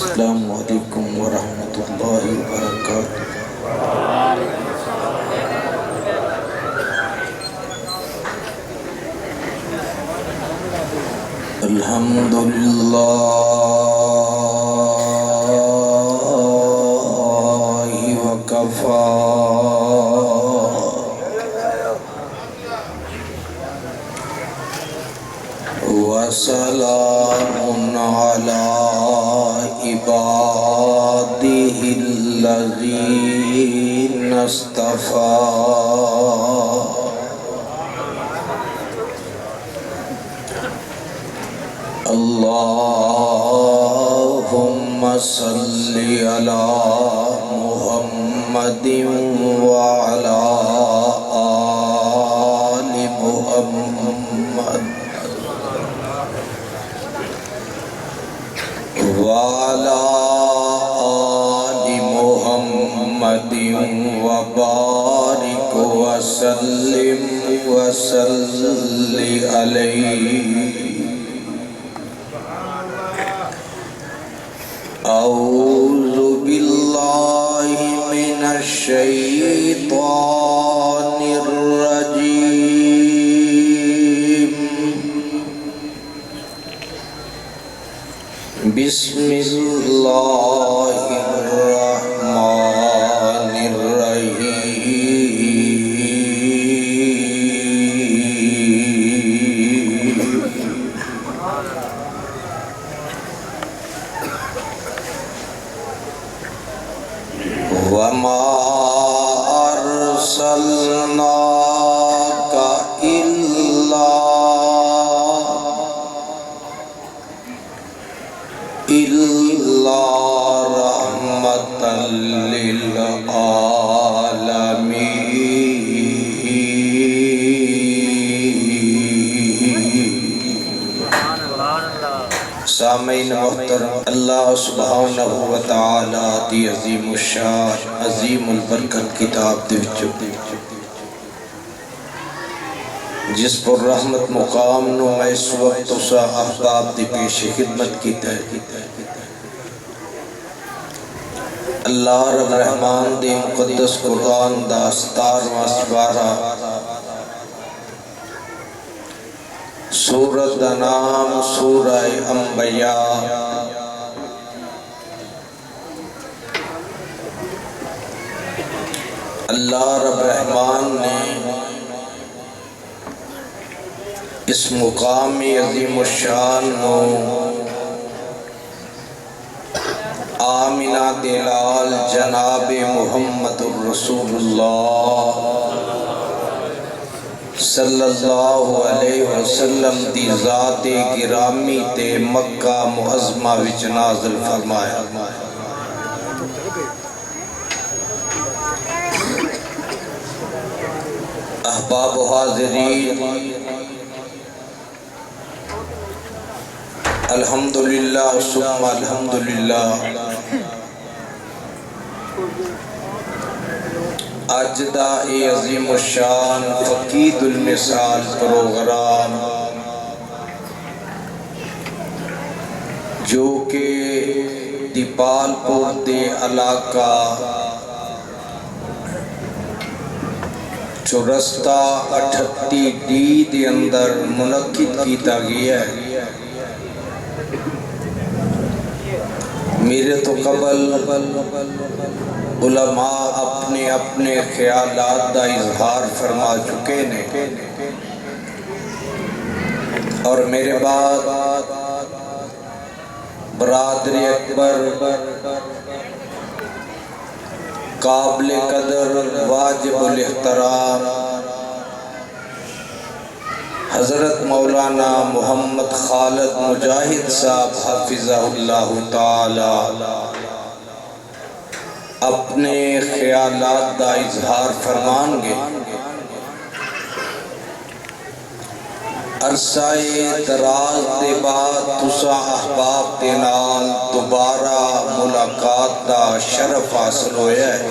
अस्सलामु अलैकुम वरहमतुल्लाहि वबरकातुहू। अल्हम्दुलिल्लाहि वकफ़ा वसलामुन अला इबादिहिल्लज़ीना इस्तफ़ा। अल्लाहुम्मा सल्लि अला मुहम्मदिन व अला आलि मुहम्मद वाला आलि मुहम्मदिन व बारिक वसल्लिम वसल्लि अलैहि। औज़ु बिल्लाहि मिनश शैतानिर रजीम। बिस्मिल्लाहिर्रहमानिर्रहीम। वमा अर्सलनाका इल्ला रहमतल लिल आलमीन। सामीन मोहतरम, अल्लाह सुब्हानहू व तआला दी अज़ीमुश शान अज़ीमुल बरकत किताब दे विचों जिस पर रहमत मुकाम नो मैं इस वक्त उसा अहबाब दी पेश खिदमत कीता है। अल्लाह रब रहमान दे मुक़द्दस कुरान दा 17वां सुपारा, सूरत दा नाम सूरह अंबिया। अल्लाह रब रहमान ने इस मुकाम अज़ीमुश्शान को आमिना दे लाल जनाब मुहम्मदुर रसूलुल्लाह सल्लल्लाहु अलैहि वसल्लम दी ज़ात गिरामी ते मक्का मुअज़्ज़मा विच नाज़िल फरमाया। अहबाब हाज़िरीन, अल्हम्दुलिल्लाह सुम्मा अल्हम्दुलिल्लाह। अज दा ए अज़ीमुश्शान फ़क़ीदुल मिसाल प्रोग्राम जो कि दीपालपुर दे इलाका चौरस्ता 38D दे अंदर मुनक्किद किया गया है। मेरे तो कबल उलमा अपने अपने ख्यालात दा इजहार फरमा चुके ने और मेरे बाद बरादरी अकबर काबिल कदर वाजिबुल इहतराम हज़रत मौलाना मोहम्मद खालिद मुजाहिद साहब हाफिज़हुल्लाह ताला अपने ख्यालात दा इजहार फरमाएंगे। अरसाए दराज के बाद तुसा अहबाब के नाल दोबारा मुलाकात का शरफ हासिल होया है।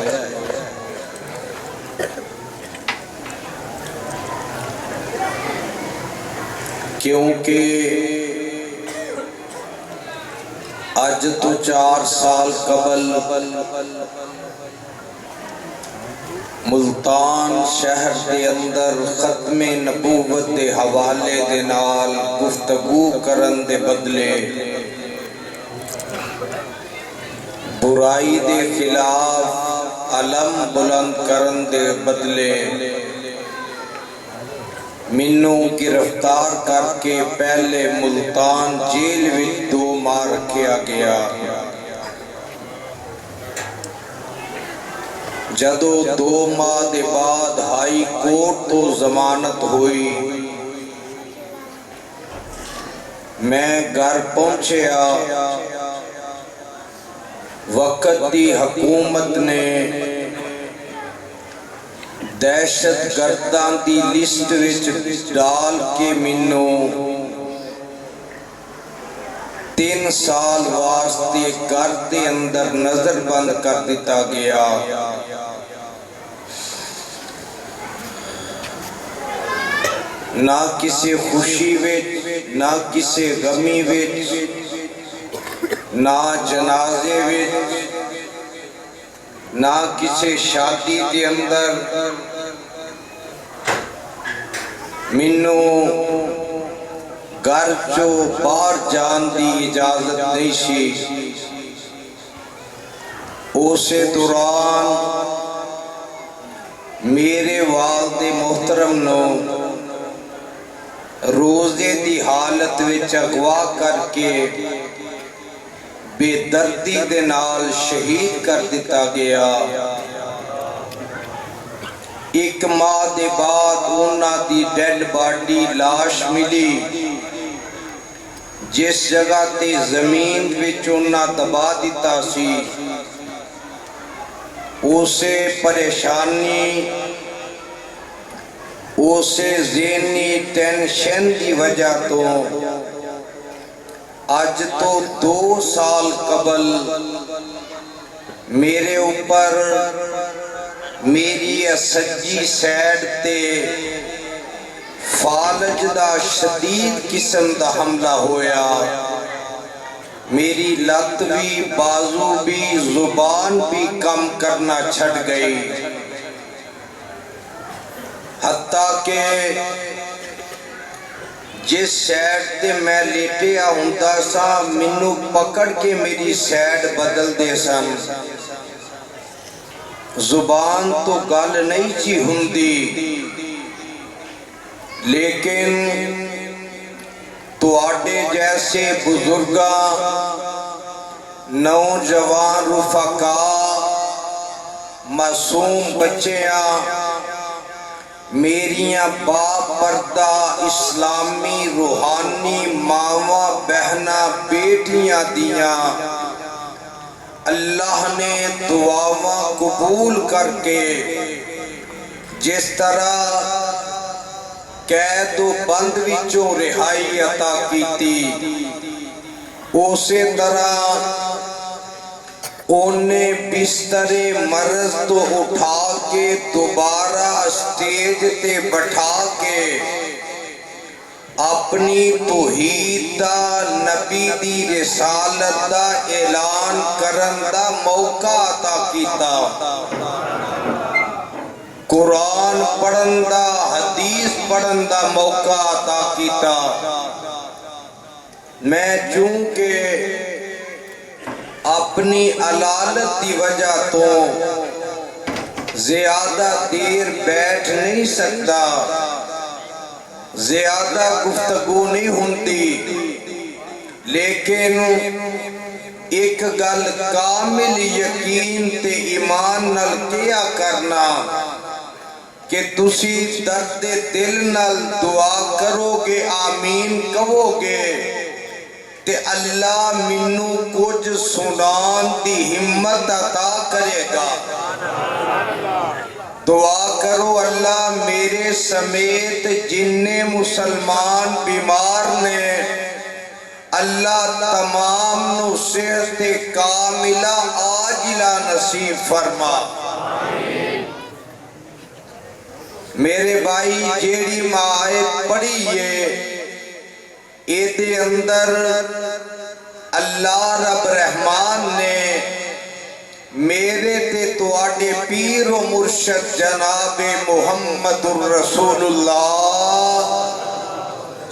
क्योंकि अज तो 4 साल कबल मुल्तान शहर के अंदर खत्मे नबूवत के हवाले दे नाल गुफ्तगू करन दे बदले बुराई दे खिलाफ अलम बुलंद करन दे बदले मिन्नू गिरफ्तार करके पहले मुल्तान जेल विच 2 माह रखा गया। जदों 2 माह के बाद हाई कोर्ट तो जमानत हुई, मैं घर पहुंचया। वक्त की हुकूमत ने दहशत गर्दां की लिस्ट विच डाल के मैनू 3 साल वास्ते घर के अंदर नजरबंद कर दिता गया। ना किसी खुशी विच, ना किसी गमी विच, ना जनाजे विच, ना किसी शादी के अंदर मैनू घर चो बाहर जान की इजाजत नहीं सी। उसे दौरान मेरे वालिद मोहतरम नो रोजे की हालत विच अगवा करके बेदर्दी दे नाल शहीद कर दिता गया। 1 माह के बाद उन्हां दी डेड बॉडी लाश मिली, जिस जगह ते जमीन विच उन्हां दबा दिता सी। उसे परेशानी, उसे ज़हनी टेंशन की वजह तो अज तो 2 साल कबल मेरे ऊपर मेरी सज्जी सैड ते फालज दा शदीद किस्म दा हमला होया। मेरी लत भी, बाजू भी, जुबान भी कम करना छड़ गई। हत्ता के जिस सैड ते मैं लेटिया हुंदा सा, मैनू पकड़ के मेरी सैड बदल दे सन। जुबान तो गल नहीं ची हुंदी, लेकिन तुहाडे जैसे बुजुर्गां, नौजवान रुफका, मासूम बच्चियां, मेरिया बापर्दा इस्लामी रूहानी मावा बहना बेटियां दियां अल्लाह ने दुआवां कबूल करके जिस तरह कैद बंद विचों रिहाई अता कीती, उसे तरह उन्हें बिस्तरे मर्ज तो उठा के दोबारा स्टेज ते बैठा के अपनी तौहीद दा, नबी दी रिसालत दा ऐलान करन दा मौका अता कीता। कुरान पढ़न दा, हदीस पढ़न दा मौका अता कीता। मैं चूंकि अपनी अलालत की वजह तो ज्यादा देर बैठ नहीं सकता, ज्यादा गुफ्तगू नहीं होती, लेकिन एक गल कामिल यकीन ते ईमान नाल किया करना कि तुसी दर्द दिल नाल दुआ करोगे, आमीन कहोगे ते अल्लाह मैनू कुछ सुनान दी हिम्मत अता करेगा। दुआ करो अल्लाह मेरे समेत जिन्ने मुसलमान बीमार ने अल्लाह तमाम नु सेहत कामिला आजिला नसीब फरमा। मेरे भाई जेड़ी माए पढ़ी है एदे अंदर अल्लाह रब रहमान ने मेरे ते तुआडे पीर व मुर्शद जनाबे मुहम्मदुर रसूलुल्लाह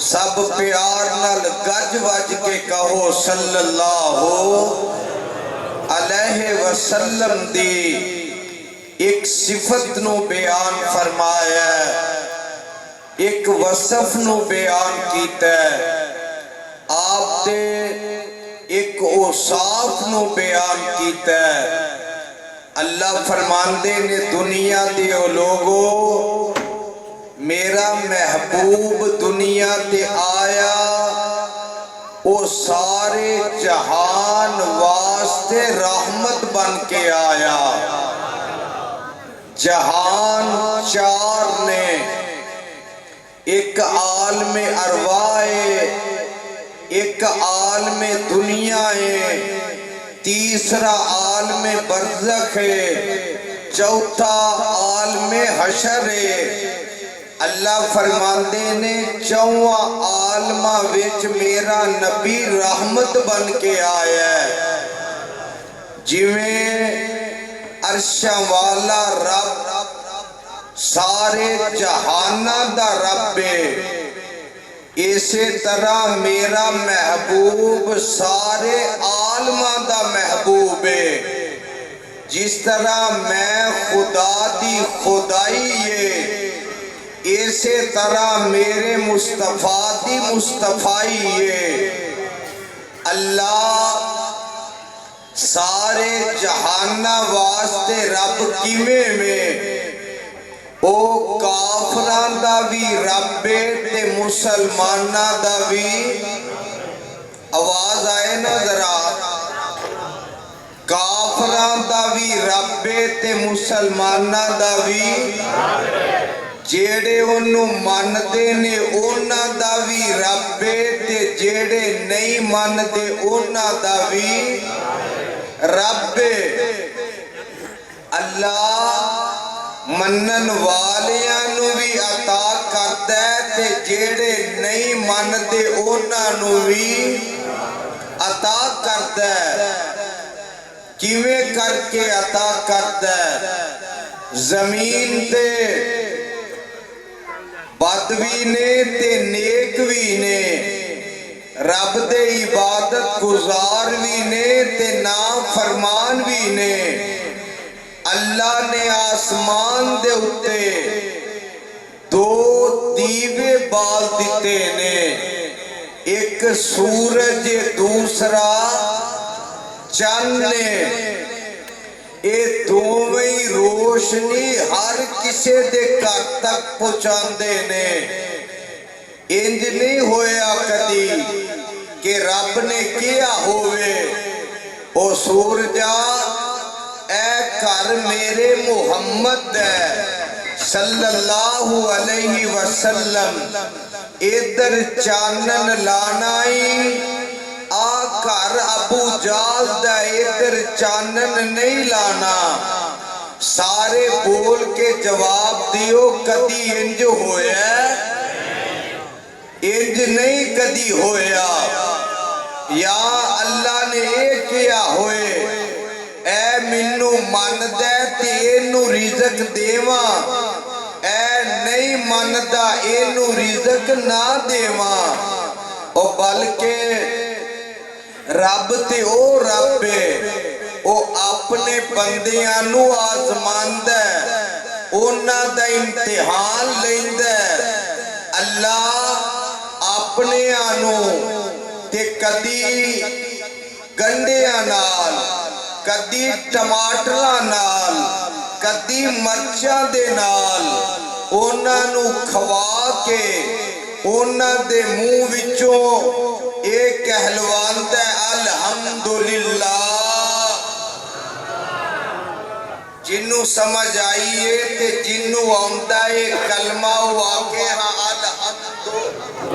सब प्यार नाल गज वज के कहो सल्लल्लाहु अलैहि वसल्लम दी एक सिफत नू बयान फरमाया, एक वसफ नू बयान कीता, आप दे एक औसाफ नू बयान कीता। अल्लाह फरमांदे ने दुनिया दे लोगो मेरा महबूब दुनिया ते आया ओ सारे जहान वास्ते रहमत बन के आया। जहान चार ने, एक आलमे अरवाए, एक आलमे दुनिया है, तीसरा आलमे बरज़ख है, चौथा आलमे हशर है। अल्लाह फरमांदे ने चौवा आलमा विच मेरा नबी रहमत बन के आया। जिवें अर्शा वाला रब सारे जहाना दा रब है, इसे तरह मेरा महबूब सारे आलमा दा महबूब है। जिस तरह मैं खुदा दी खुदाई है, इसे तरह मेरे मुस्तफा दी मुस्तफाई है। अल्लाह सारे जहाना वास्ते रब किवें में ओ काफरां दा भी रब ते मुसलमाना दा भी। आवाज आए ना जरा, काफरां दा भी रब ते मुसलमाना दा भी। जेड़े ओनू मनदे ने ओना दा भी रब ते जेड़े नहीं मनदे ओना दा भी रब। अल्लाह मनन वालियां नू भी अता करदा ते जेड़े नहीं मनदे ओना नू भी अता करदा। किवें करके अता करदा? जमीन ते बद भी ने ते नेक भी ने, रब दे इबादत गुजार भी ने ते ना फरमान भी ने। अल्लाह ने आसमान दे उत्ते दो दीवे बाल दिते ने, एक सूरज दूसरा चंद ने। ये दोवें ही रोशनी हर किसे दे घर तक पहुंचाते ने। इंज नहीं होया कदी कि रब ने किया होवे ओ सूरजा ए घर मेरे मुहम्मद है सल्लल्लाहु अलैहि वसल्लम, इधर चानन लानाई। आ घर अबू जाल दा इधर चानन नहीं लाना। सारे बोल के जवाब दियो, कदी इंज होया? इंज नहीं कदी होया। या अल्लाह ने ये किया होए ए मैनू मनदा ते इनू रिज़क देवा, ए नहीं मनदा इनू रिज़क ना देवा। ओ बल्कि रब ते ओ रब है, ओ अपने बंदियां नू आजमांदा, उन्हां दा इम्तिहान लैंदा। अल्लाह अपने आनू ते कदी गंढियां नाल, कदी टमाटरां नाल, कदी मर्चां दे नाल उन्हां नू खवा के उन्हां दे मुंह विचों ये कहलवांदा अल्हम्दुलिल्लाह। जिन्नू समझ आईए ते जिन्नू आउंदा है कलमा वो आके हाँ अल्हम्दुलिल्लाह।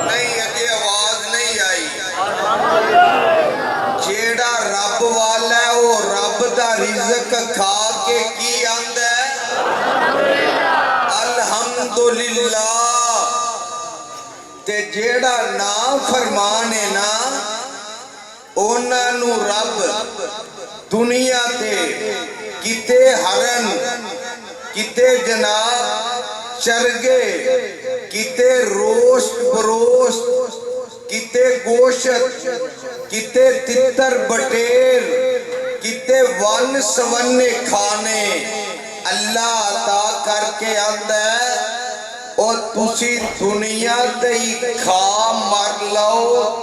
नहीं अगे आवाज नहीं आई। जेड़ा रब वाला है वो रब दा रिज़्क खा के की आंदा है अल्हम्दुलिल्लाह। ते जेड़ा ना फरमान है ना ਉਹਨਾਂ ਨੂੰ ਰੱਬ ਦੁਨੀਆ ਤੇ ਕਿਤੇ ਹਰਨ, ਕਿਤੇ ਜਨਾਬ ਚਰਗੇ, किते रोस्ट बरोस्ट, किते गोश्त, किते तितर बटेर, किते वन सवन्ने खाने अल्लाह अता करके आंदा है। और तुसी दुनिया ते ही खा मर लो,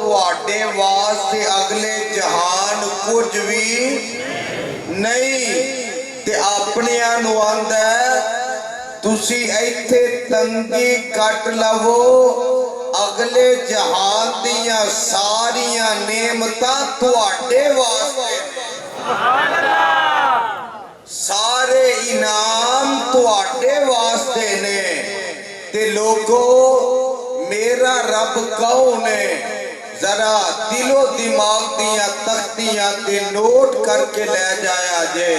तुहाडे वास्ते अगले जहान कुछ भी नहीं। ते अपनियां नूं आंदा है तुसी इत्थे तंगी कट लवो, अगले जहान दियां सारियां नेमतां तुहाडे वास्ते, सारे इनाम तुहाडे वास्ते ने। ते लोगो मेरा रब कौन है, जरा दिलो दिमाग दियां तख्तियां ते नोट करके ले जाया जे।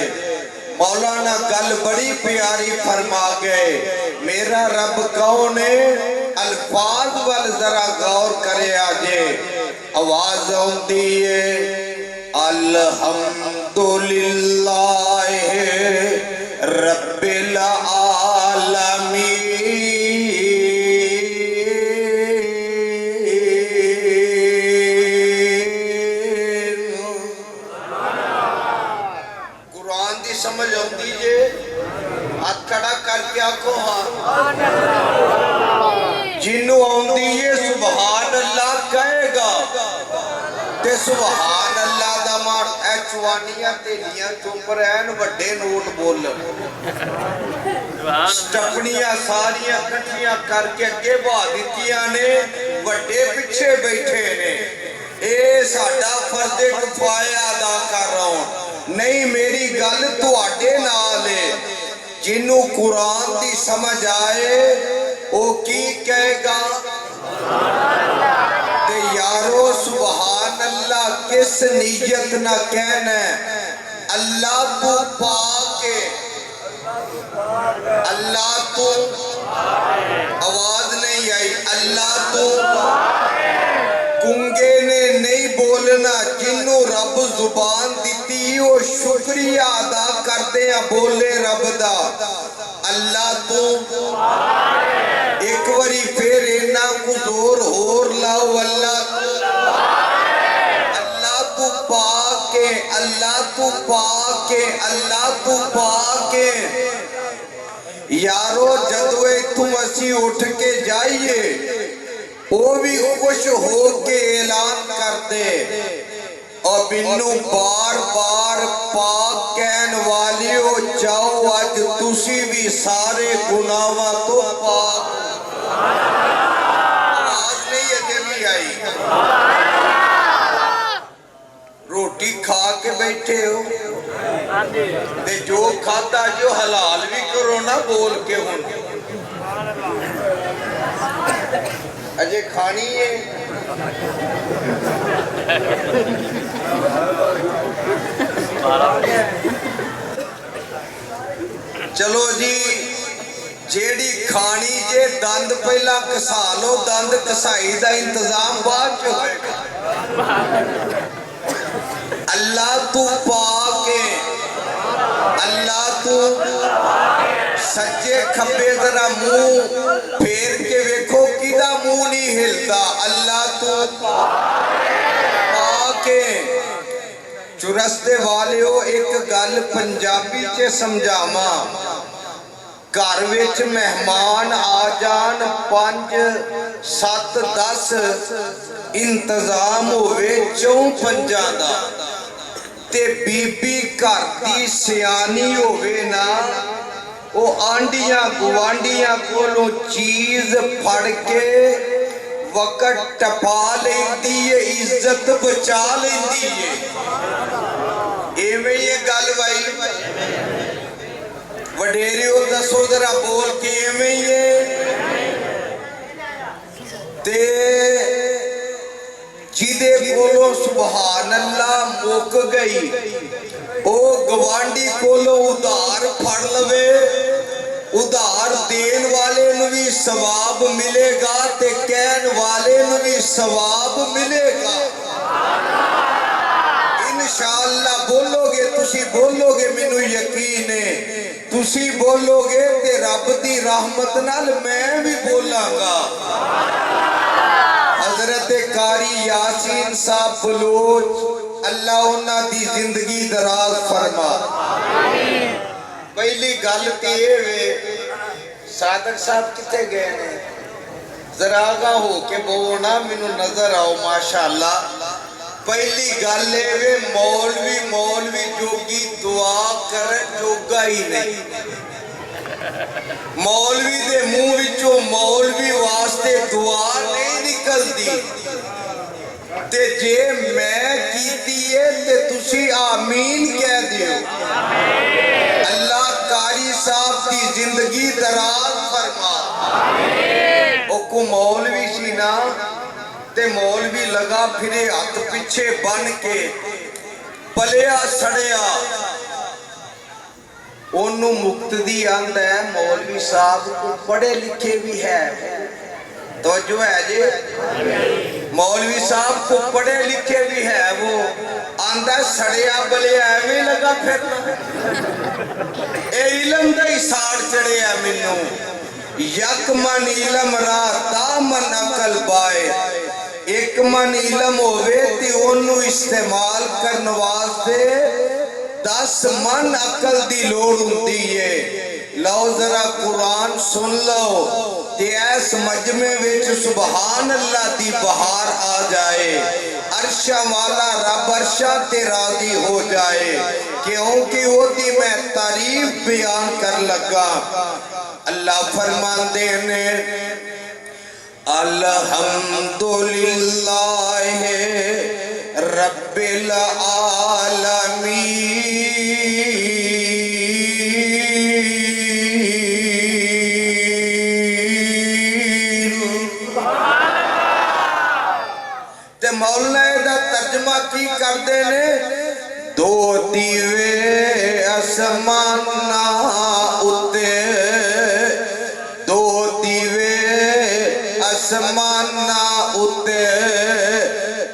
मौलाना गल बड़ी प्यारी फरमा गए, मेरा रब कौन है, अल्फाज वाल जरा गौर करे आजे। आवाज आती है अल्हम्दुलिल्लाह रब्बिल आलमीन। समझ आती जे, हाथ खड़ा करके आखो हाँ। जिन्नू आती है सुभान अल्लाह कहेगा ते सुभान अल्लाह दा मार ऐ चवानियां तेलियां चुप रहन, वड्डे नोट बोलन, स्टपनियां सारियां कट्ठियां करके अगे बहा दित्तियां ने, वड्डे पिछे बैठे ने। ए साडा फर्ज़े किफाया अदा कर रहा हूं, नहीं मेरी गल तुहाडे नाल है। जिन्नू कुरान दी समझ आए ओ की कहेगा, ते यारो सुभान अल्लाह किस नीयत ना कहना है, अल्लाह तू पाके, अल्लाह तू, आवाज नहीं आई, अल्लाह तू। गुंगे ने नहीं बोलना, जिन्नू रब जुबान दिती वो शुक्रिया अदा करते हैं, बोले रब दा अल्लाह तू। एक बारी फिर इन्ना को जोर होर लाओ, अल्लाह तू, अल्लाह तू पाके, अल्लाह तू पाके, अल्लाह तू पाके। यारो जदों इत्थों असीं उठ के जाइए वो भी खुश हो के ऐलान कर दे, और बिन्नू बार बार पाक कहन वालियो जाओ अज तुसी भी सारे गुनाहां तो पाक। आवाज नहीं अजे भी आई, रोटी खा के बैठे हो ते जो खाता जो हलाल भी करो ना बोल के। हुण अजे खानी है चलो जी, जेड़ी खानी जे दंद पहला कसा लो, दंद कसाई का इंतजाम बाद च होएगा। अल्लाह तू पाके, अल्लाह तू सज्जे खब्बे जरा मुंह फेर के वेखो किदा मुंह नहीं हिलता, अल्लाह तू पाके। चुरस्ते वालियो एक गल पंजाबी च समझावा, घर विच मेहमान आ जान 5 7 10 इंतजाम होवे 4-5 दा, ते बीबी घर दी सियानी होवे ना, वो आंडियां गुआंढियां कोलों चीज फड़ के वक़्त टपा लेंदी है, इज्जत बचा लेंदी है। एवें ये गल भाई वडेरियो दसो जरा बोल के, एवें ही है। ते जिदे कोलों सुभान अल्लाह मुक गई, ओ गवांडी कोलों उधार फड़ लवे, उधार देन वाले नूं भी सवाब मिलेगा, ते कहन वाले नूं भी सवाब मिलेगा। इंशाअल्लाह बोलोगे, तुसी बोलोगे, मैनू यकीन है तुसी बोलोगे ते रब दी रहमत नाल मैं भी बोलांगा। हजरत कारी यासीन साहब बलोच, अल्लाह उन्हां दी जिंदगी दराज फरमा। पहली गल तो ये वे, सादक साहब कितने गए ने, जरा आगा हो के बोलना, मैनू नजर आओ माशाअल्लाह। पहली गल वे, मौलवी जोगी दुआ कर जोगा ही नहीं। मौलवी दे मुंह विचों मौलवी वास्ते दुआ नहीं निकलती। ते जे मैं कीती है ते तुसी आमीन कह दियो। अल्लाह कारी साहब की जिंदगी दराज फरमा। को मौलवी सी ना ते मौलवी लगा फिरे हाथ पीछे बन के पलिया सड़िया, ओनू मुक्तदी आंदा है मौलवी साहब को पढ़े लिखे भी है, तवज्जो है जी, मौलवी साहब को पढ़े लिखे भी है, वो आंदा सड़िया बलिया एवं लगा फिरना। ए इलम दा ही साड़ चढ़िया मैनू, यक मन इलम रा मन अकल बाए। एक मन इलम होवे ते ओनू इस्तेमाल करने वास्ते 10 मन अकल दी लोड़ हुंदी है। लो जरा कुरान सुन लो ते ऐस मजमे विच सुभान अल्लाह दी बहार आ जाए। अर्शा वाला रब अर्शा ते राजी हो जाए, क्योंकि ओदी मैं तारीफ बयान कर लगा। अल्लाह फरमाते ने अल्हम्दुलिल्लाह रब्बिल आलमीन। ते मौला दा तर्जमा की करते ने, दो दीवे आसमाना उत्ते, दो दीवे आसमाना उत्ते,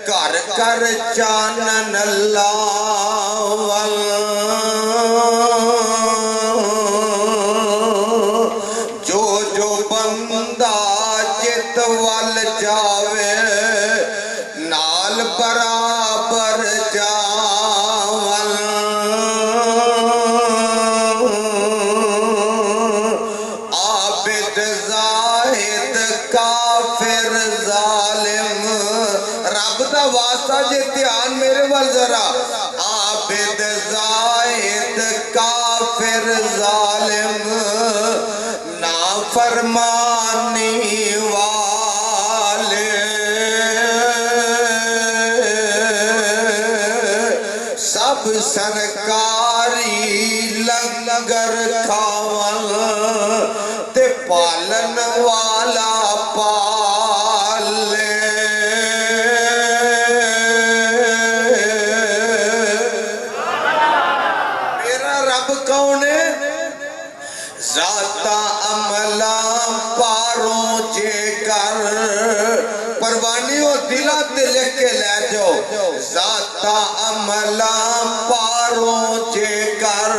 घर घर चानन लावल। जो जो बंदा जित वल जावे नाल बराबर जावल। आबिद जाहिद काफिर जालिम, रब दा वास्ता जे ध्यान मेरे वाल जरा। आबिद जाहिद काफिर जालिम, नाफरमानी वाले, सब सरकारी लंगर खावल ते पालन वाला पाले। मेरा रब कौन है? जाता अमला पारों जे कर, परवानी हो दिला ते लिख के ले जाओ। जाता अमला पारों जे कर,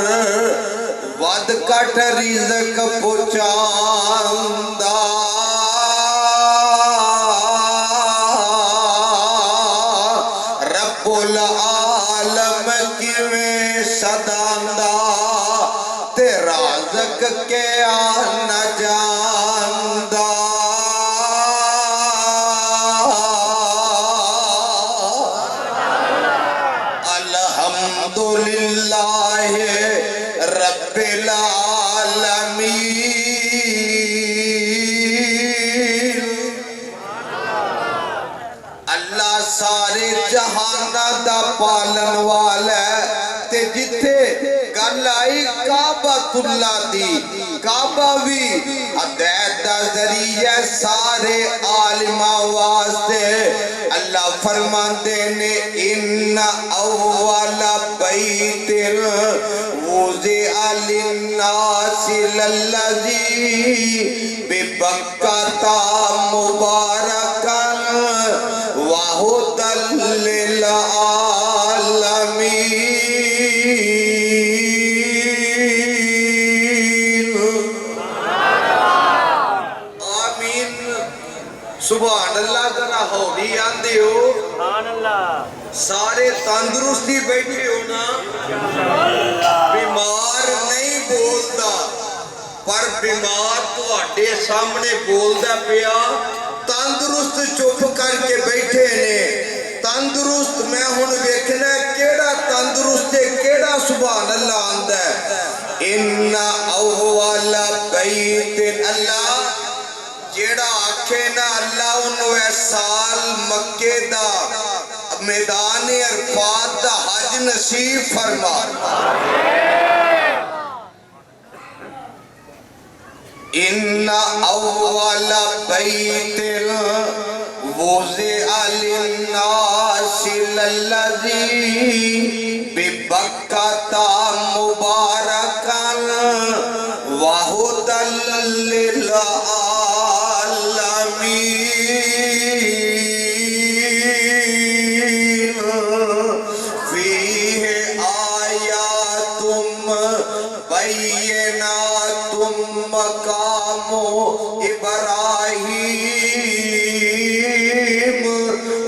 वद कट रिज़्क पहुंचांदा। रब्बुल आलम किवें सदांदा, ते राज़क के न जानदा। अल्हम्दुलिल्लाह रब्बिल आलमीन। अल्लाह सारे जहाना दा पालन वाला है। ते जिथे गल आई काबातुल्लाह दी, काबा भी हदायत दा जरिया सारे आलिमा वास्ते। अल्लाह फरमाते ने इन्ना अव्वला बैतिल वुज़िअ लिन्नासि लल्लज़ी बिबक्कता मुबारकन व हुदल लिल आलमीन। सुभान अल्लाह जरा हौली आंदे हो सुभान अल्लाह। सारे तंदुरुस्ती बैठे हो ना बीमार नहीं बोलता पर बीमार तुहाडे सामने बोलदा पिया तंदुरुस्त चुप करके बैठे ने तंदुरुस्त मैं हुण वेखना केड़ा तंदुरुस्त है केड़ा सुभान अल्लाह आंदा है इन्ना अव्वला बैतिन अल्लाह जेड़ा आखे ना अल्लाह उन्हों साल मक्के दा मैदान अरफात दा हज नसीब फरमा इन्ना अव्वला बैतिन वुज़िअ लिन्नासि लल्लज़ी बिबक्कता मुबारकन व हुदल लिल आलमीन फीहि आयातुम बय्यिनातुम मकामो इब्राहीम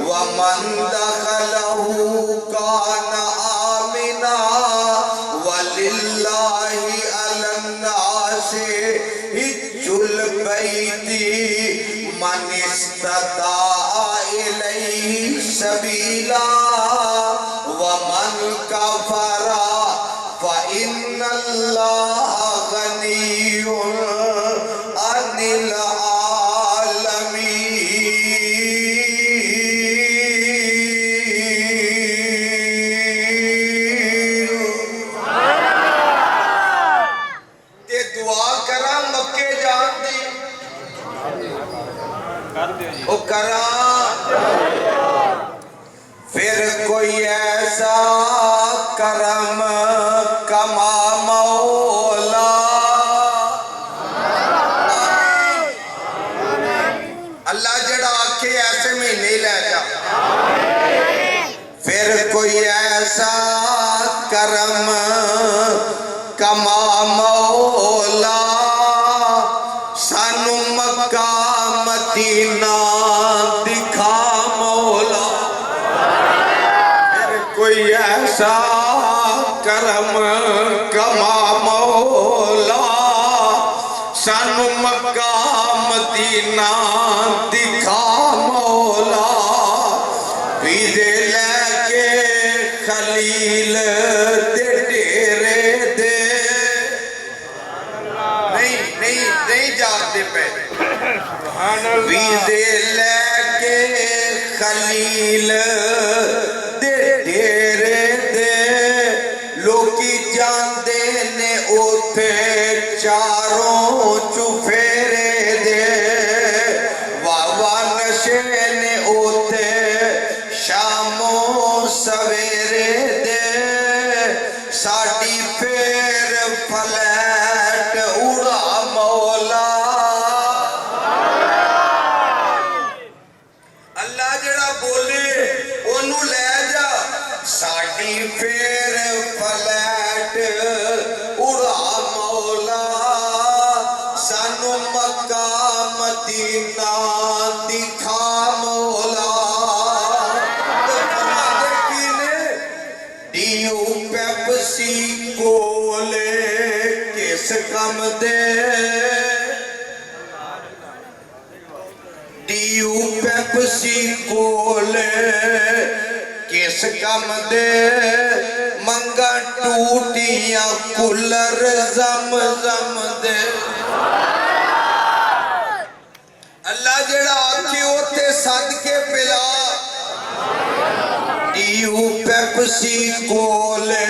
व मन दखलहु काना आमिना वलिल्लाहि अलन्नासि हिज्जुल बैति मन इस्तताअ इलैहि सबीला व मन कफरा फ़इन्नल्लाह गनियुन अनिल आलमीन ते दुआ करा मक्के जान दी ओ करा फिर कोई ऐसा करम कमा मौला अल्लाह जड़ा आखे ऐसे महीने ले जा फिर कोई ऐसा करम कमा मौला सानू मक्का मदीना दिखा मौला फिर कोई ऐसा करम कमा मौला सानू मक्का मदीना दिखा मौला वीज़े लैके खलील दे डेरे दे नहीं नहीं नहीं जाते पे वीज़े लैके खलील दे डेरे दे लोकी जांदे ने उथे चारों चुफेरे दे वावा नशे ने उथे शामो सवेरे दे साडी फेर फ्लैट उड़ा मौला अल्लाह जड़ा बोले ओनू ले जा साडी फेर फ्लैट उड़ा मौला सानू मक्का मदीना दिखा मौला ते फरमाते की ने डीयू पेप्सी कोले किस कम दे डीयू पेप्सी कोले किस कम दे मंगा टूटियां कूलर जम जम दे अल्लाह जड़ा आखे उथे सदके पिला डीयू पेप्सी कोले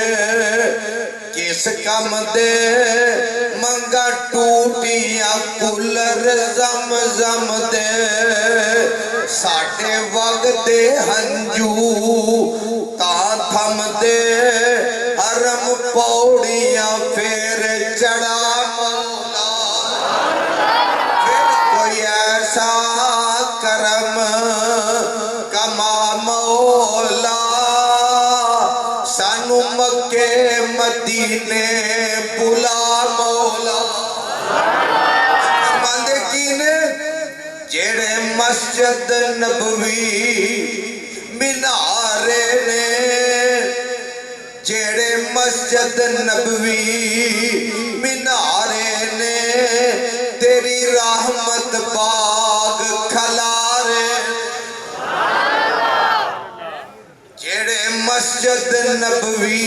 किस कम दे मंगा टूटियां कूलर जम जम दे साडे वगदे हंजू ता थम दे हरम पौड़ियां फेर चढ़ा मौला फिर कोई ऐसा करम कमा मौला सानू मक्के मदीने बुला मौला फरमांदे की ने जेड़े मस्जिद नबवी मीनारे ने, जेड़े मस्जिद नबवी मीनारे ने तेरी रहमत बाग खलारे। जेड़े मस्जिद नबवी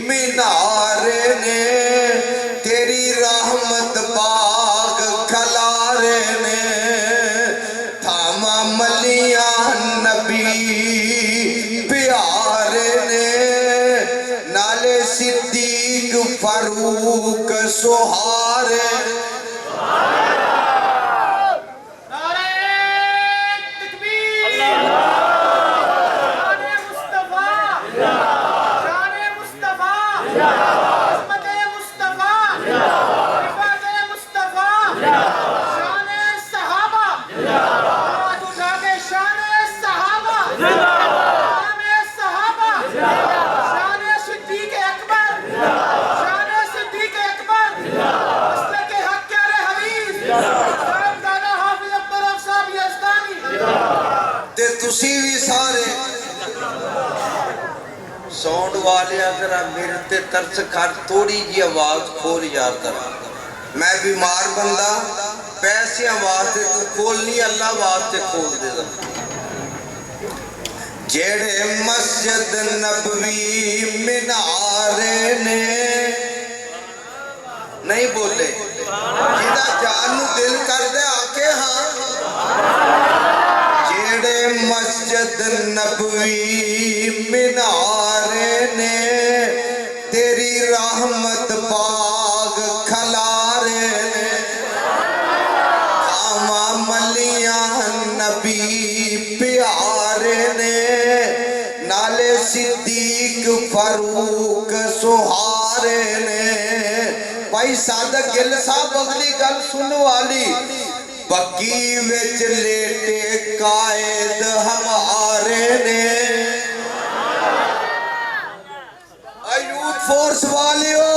मीनारे ने तेरी रहमत बाग खलारे ने, थामा मलिया नबी प्यारे ने, नाले सिद्दीक फारूक सुहारे। तुसी भी सारे साउंड वाले जरा मेरे ते तरस कर, थोड़ी जी आवाज खोल यार जरा। मैं बीमार बंदा, पैसे वास्ते तू खोलनी, अल्लाह वास्ते खोल दे। जेड़े मस्जिद नबवी मीनारे ने, नहीं बोले जिदा जान नू दिल कर दे आके हाँ। जेड़े मस्जिद नबवी मीनारे ने तेरी रहमत बाग खलारे ने, आमा मलिया नबी प्यारे ने, नाले सिद्दीक फारूक सुहारे ने। भाई सादक गिल साहब अगली गल सुन वाली, बग्गी विच लेटे कायद हमारे ने। यूथ फोर्स वालियो,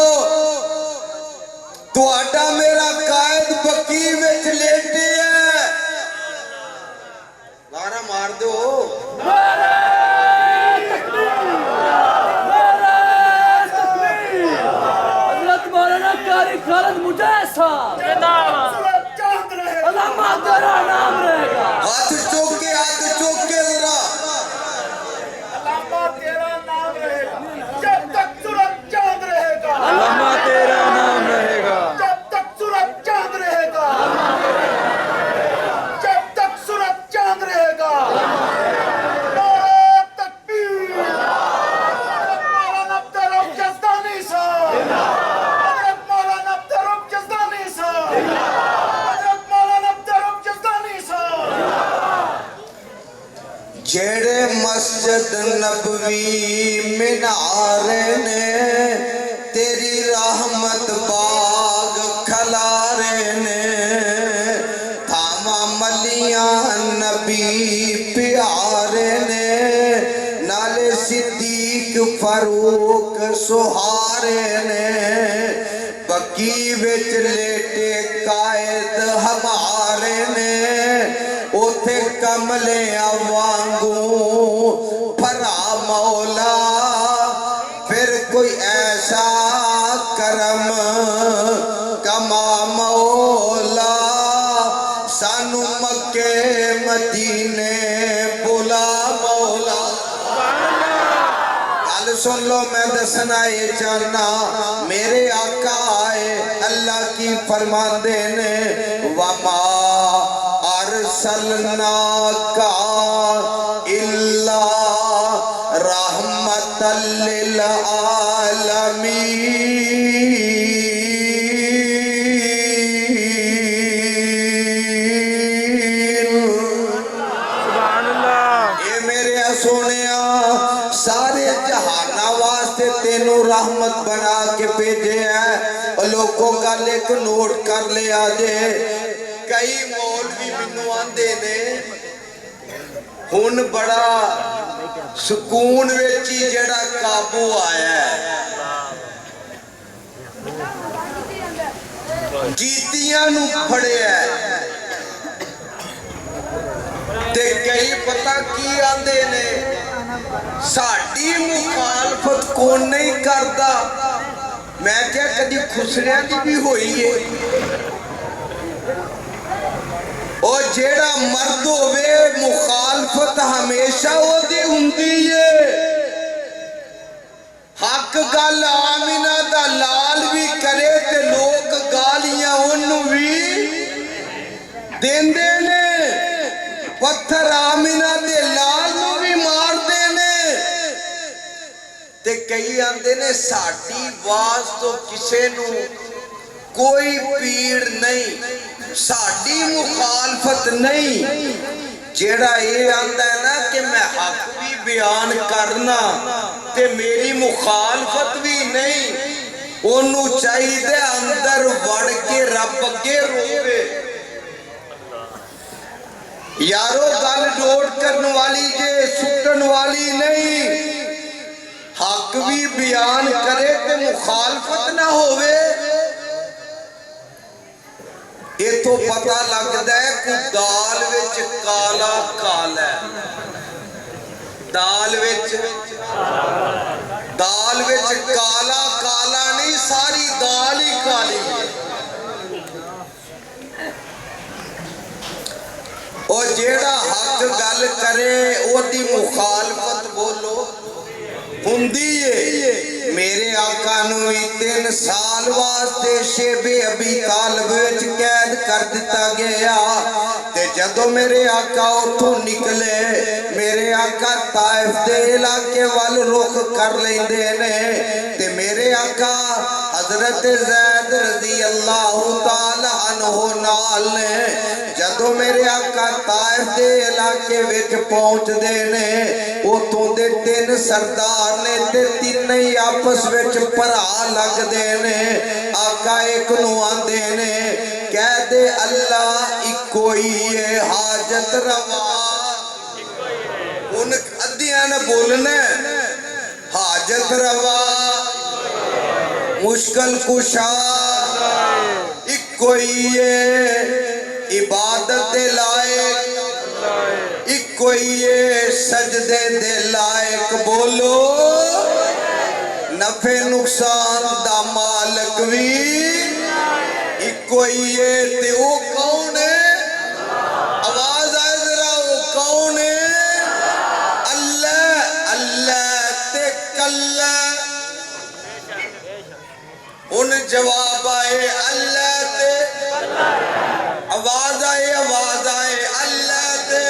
तुहाडा मेरा कायद बग्गी विच लेटे है, नारा मार दो। खालिद मुजैसा अल्लामा तेरा नाम रहेगा। हाथ चौक के जरा, अल्लामा तेरा नाम रहेगा जब तक सूरज चांद रहेगा। अल्लामा तेरा नाम रहेगा जब तक सूरज चांद रहेगा। जब तक सूरज चांद रहेगा। नारे तकबीर। मौलाना अब्दुल जज़दानी साहब, हज़रत मौलाना अब्दुल जज़दानी साहब, हज़रत मौलाना अब्दुल जज़दानी साहब। जेड़े मस्जिद नबवी मीनारे ने तेरी रहमत बाग खलारे ने, थामा मलिया नबी प्यारे ने, नाले सिद्दीक फारूक सुहारे ने। बग्गी विच लेटे कायद हमारे ने, उथे कमलिया वांगू भरा मौला, फिर कोई ऐसा करम कमा मौला, सानू मक्के मदीने बुला मौला। गल सुन लो, मैं दसना ये चाहना, मेरे आका आए अल्लाह की फरमांदे ने, वमा अरसलना का इल्ला रहमतल लिल आलमीन। सुभान अल्लाह। ये मेरे सोनिया सारे जहाना वास्ते तेनू रहमत बना के भेजे है। लोगों का एक नोट कर लिया जे, कई मौलवी मैनू आंदे ने हुन बड़ा सुकून विच ही जेड़ा काबू आया है, कीतियां नू फड़िया ते कई पता की आंदे ने साडी मुखालफत कौन नहीं करता। मैं क्या कदी खुसरिया की भी होई है। और जेड़ा मर्द होवे मुखालफत हमेशा ओदी हुंदी है। हक गल आमिना दा लाल भी करे ते लोग गालियां ओनू भी देंदे ने। पत्थर आमिना दे लाल नू भी मारदे ने। ते कई आंदे ने साडी आवाज तो किसे नू कोई पीड़ नहीं, साडी मुखालफत नहीं। जेड़ा ये आंदा है ना कि मैं हक भी बयान करना ते मेरी मुखालफत भी नहीं, ओनू चाहिए अंदर वड़ के रब अगे रोवे। यारो गल नोट करने वाली जे सुटन वाली नहीं। हक भी बयान करे ते मुखालफत ना होवे। इथों पता लगता है कि दाल विच काला काला, दाल विच काला काला नहीं, सारी दाल ही काली है। और जेड़ा हक गल करे ओदी मुखालफत बोलो हुंदी है। मेरे आका नू 3 साल वास्ते शेबे अबी तालिब विच कैद कर दिता गया। ते जदों मेरे आका उथों निकले, मेरे आका ताइफ दे इलाके वाल रुख कर लेंदे ने। ते मेरे आका हजरत ज़ैद रज़ी अल्लाह ताला अन्हु नाल ने जदों मेरे आका ताइफ दे इलाके विच पहुंचदे ने, उथों दे 3 सरदार ने ते तीने ही आपस विच भरा लगदे ने। आका एक नू आंदे ने कह दे अल्लाह इको ही है हाजत रवा। उन अद्धियां ने बोलना हाजत रवा मुश्किल कुशा इको ही है, इबादत दे लायक इको ही है, सजदे दे लायक। बोलो नफे नुकसान दा मालक भी इको ही है। ते वो कौन है? आवाज आए जरा, वो कौन है? अल्लाह अल्लाह ते कल्ला। उन जवाब आए अल्लाह ते, आवाज आए अल्लाह ते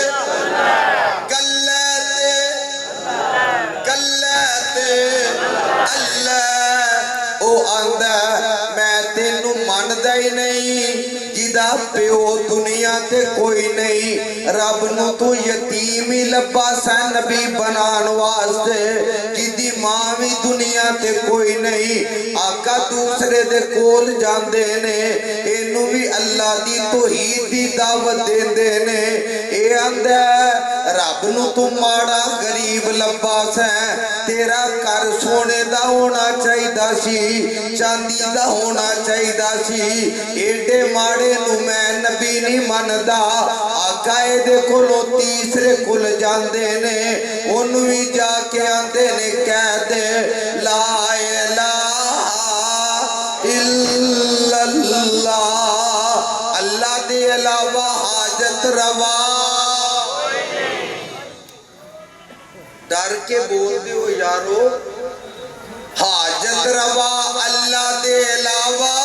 कल्ला ते अल्लाह। ओ आंदा मैं तेनू मनदा ही नहीं, जिदा प्यो दुनिया ते कोई नहीं। रब नू तू यतीम ही लब्बा सा नबी बनान वास्ते, जिदी मां भी दुनिया ते कोई नहीं। आका दूसरे दे कोल जांदे ने, इनू भी अल्लाह दी तौहीद दी दावत देंदे ने। ए आंदा रब नू तू माड़ा गरीब लब्बा सा, तेरा घर सोने दा होना चाहिदा सी, चांदी दा होना चाहिदा सी। एडे माड़े नू मैं नबी नहीं मनदा। आका दे कोलों तीसरे कुल जांदे ने, ओनू भी जाके आंदे ने कह दे ला इलाहा इल्लल्लाह, अल्लाह दे अलावा हाजत रवा। डर के बोल दो यारो, हाजत रवा अल्लाह दे अलावा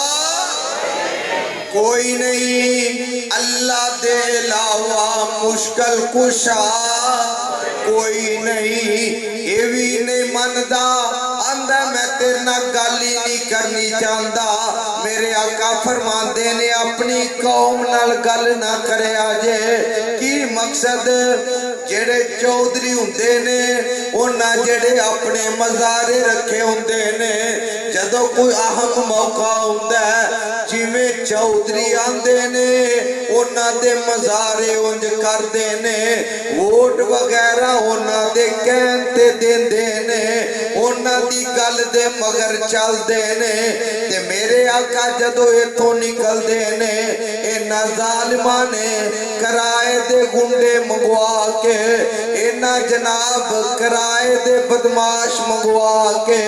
कोई नहीं। अल्लाह दे अलावा मुश्किल कुशा कोई नहीं। ये भी नहीं मनदा, आंदा मैं तेरे नाल गल ही नहीं करनी चाहता। मेरे आका फरमांदे ने अपनी कौम नाल गल ना करया जे। की मकसद? जेड़े चौधरी हुंदे ने उन्हां जेड़े अपने मज़ारे रखे हुंदे ने, जदों कोई अहम मौका हुंदा जिवें चौधरी आंदे ने उन्हां दे मज़ारे उंज करदे ने, वोट वगैरह उन्हां दे कहण ते देंदे ने, उन्हां दी गल दे मगर चलदे ने। ते मेरे आका जदों इथों निकलदे ने, इन्हां जालिमां ने किराए दे गुंडे मंगवा के, इन्हां जनाब किराए दे बदमाश मंगवा के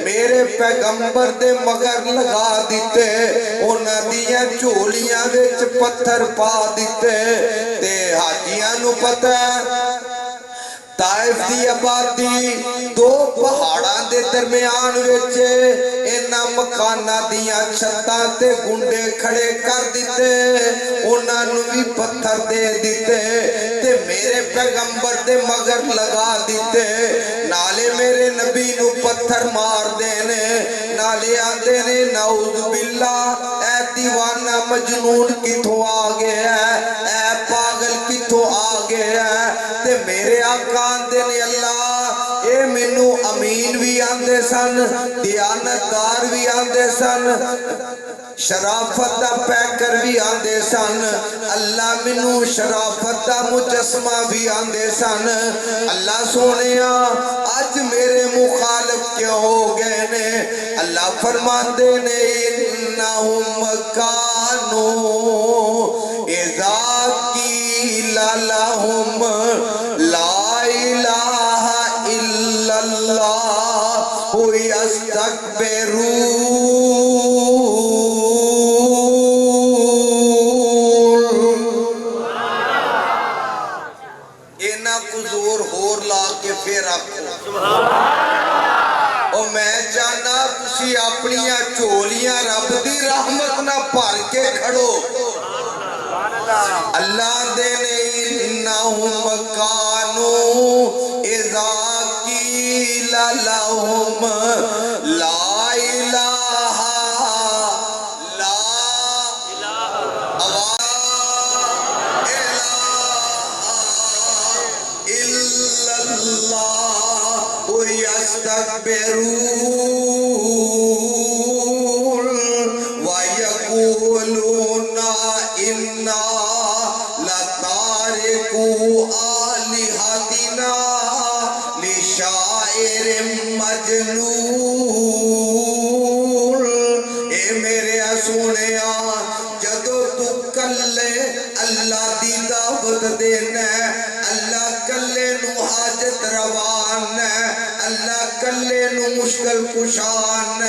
मेरे पैगंबर दे मगर लगा दिते, उन्हां दियां झोलियां विच पत्थर पा दिते। ते हाजियां नूं पता ताइफ दी आबादी दो पहाड़ां दे दरमियान विच इन्हां मकानां दियां छत्तां ते गुंडे खड़े कर दिते, उन्हां नूं भी पत्थर दे दिते ते मेरे पैगंबर दे मगर लगा दिते। नाले मेरे नबी नूं पत्थर मार देने, नाले आंदे ने नाउज़ बिल्ला ऐ दीवाना मजनून किथों आ गया ऐ पागल किथों आ गया। ते मेरे आका आंदे ने अल्लाह ए मैनू अमीन भी आंदे सन, दयानतदार भी आंदे सन, शराफत दा पैकर भी आंदे सन, अल्लाह मैनू शराफत दा मुजस्मा भी आंदे सन। अल्लाह सोनिया अज मेरे मुखालिफ क्यों हो गए ने? अल्लाह फरमाते ने इन्नहुम कानू इज़ा कीला लहुम ला इलाहा इल्लल्लाह यस्तकबिरून। इन्हां को जोर होर ला के फिर आखो और मैं चाहना तुसी अपनियां झोलियां रब दी रहमत ना भर के खड़ो। अल्लाह दे ने इन्नहुम कानू इज़ा कीला लहुम ला इलाहा व यक़ूलूना इन्ना लतारिकू आलिहतिना लिशाइरिम मजनून। ए मेरे सुनिया जदों तू कल्ले अल्लाह दी दावत देना, अल्लाह कल्ले नू हाजत रवान, अल्लाह कल्ले नू मुश्किल कुशान,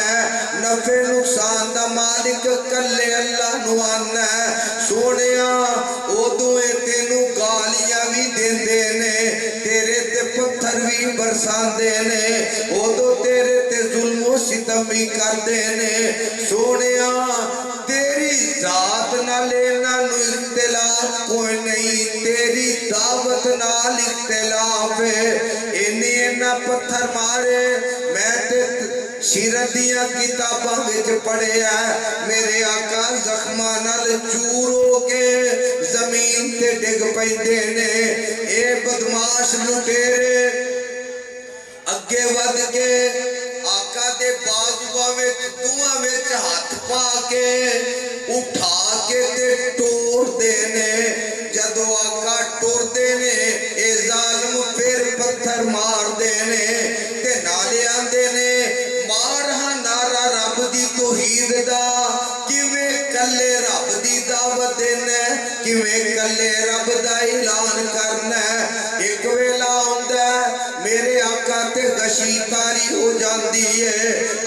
नफे नुकसान दा मालिक कल्ले अल्लाह नू आना। सोनिया उदों तेनू गालियां भी देंदे ने, तेरे ते पत्थर भी बरसांदे ने, उदों तेरे ते जुल्म सितम भी करदे ने। सोनिया तेरी जात नाल इन्हां नू इख्तिलाफ कोई नहीं, तेरी दावत नाल इख्तिलाफ है। इन्हां पत्थर मारे मैं ते सीरत दियां किताबां विच पढ़िया, मेरे आका जख्मां नाल चूर हो के जमीन ते डिग पैंदे ने। ए बदमाश लुटेरे अगे वध के आका दे बाजुआं विच दुआं विच हाथ पा के उठा के ते टोरदे ने। जदों आका टोरदे ने ए जालिम फिर पत्थर मारदे ने ते नाले आंदे ने मार हां नारा रब दी तौहीद दा। किवें कल्ले रब दी दावत देना, किवें कल्ले रब दा ऐलान करना। एक वेला आउंदा मेरे आका ते गशी तारी हो जाती है,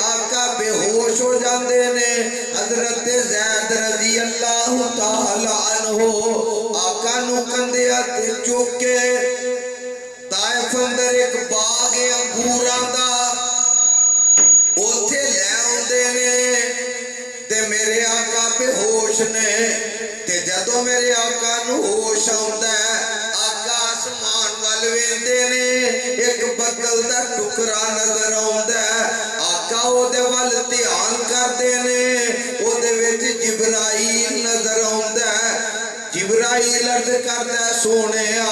आका बेहोश हो जाते ने। हजरत ज़ैद रज़ी अल्लाह तआला अन्हु आका नू कंधिया ते चुक के ताइफ अंदर एक बाग है अंगूरां दा, ओथे ले आउंदे ने ते मेरे आका बेहोश ने। ते जदों मेरे आका नू होश आउंदा है, आका आसमान वल वेंदे ने, एक बदल दा टुकड़ा नजर आउंदा है। आका ओदे वल ध्यान करदे ने, ओदे विच जिब्राइल नजर आउंदा है। जिब्राइल अर्ज करदा सोनिया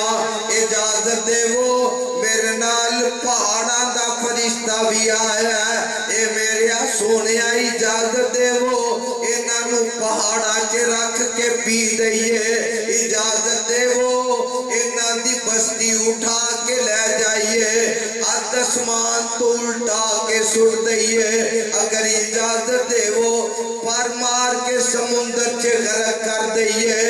इजाजत देवो मेरे नाल पहाड़ां दा फरिश्ता भी आया है। ए मेरे सोनिया इजाजत देवो इन्हां नू पहाड़ां च रख के पी दईए। इजाजत देवो इन्हां दी बस्ती उठा के ले जाइए, आसमान तो उल्टा के सुट दईए। अगर इजाजत देवो पर मार के समुंदर च गर्क कर दईए।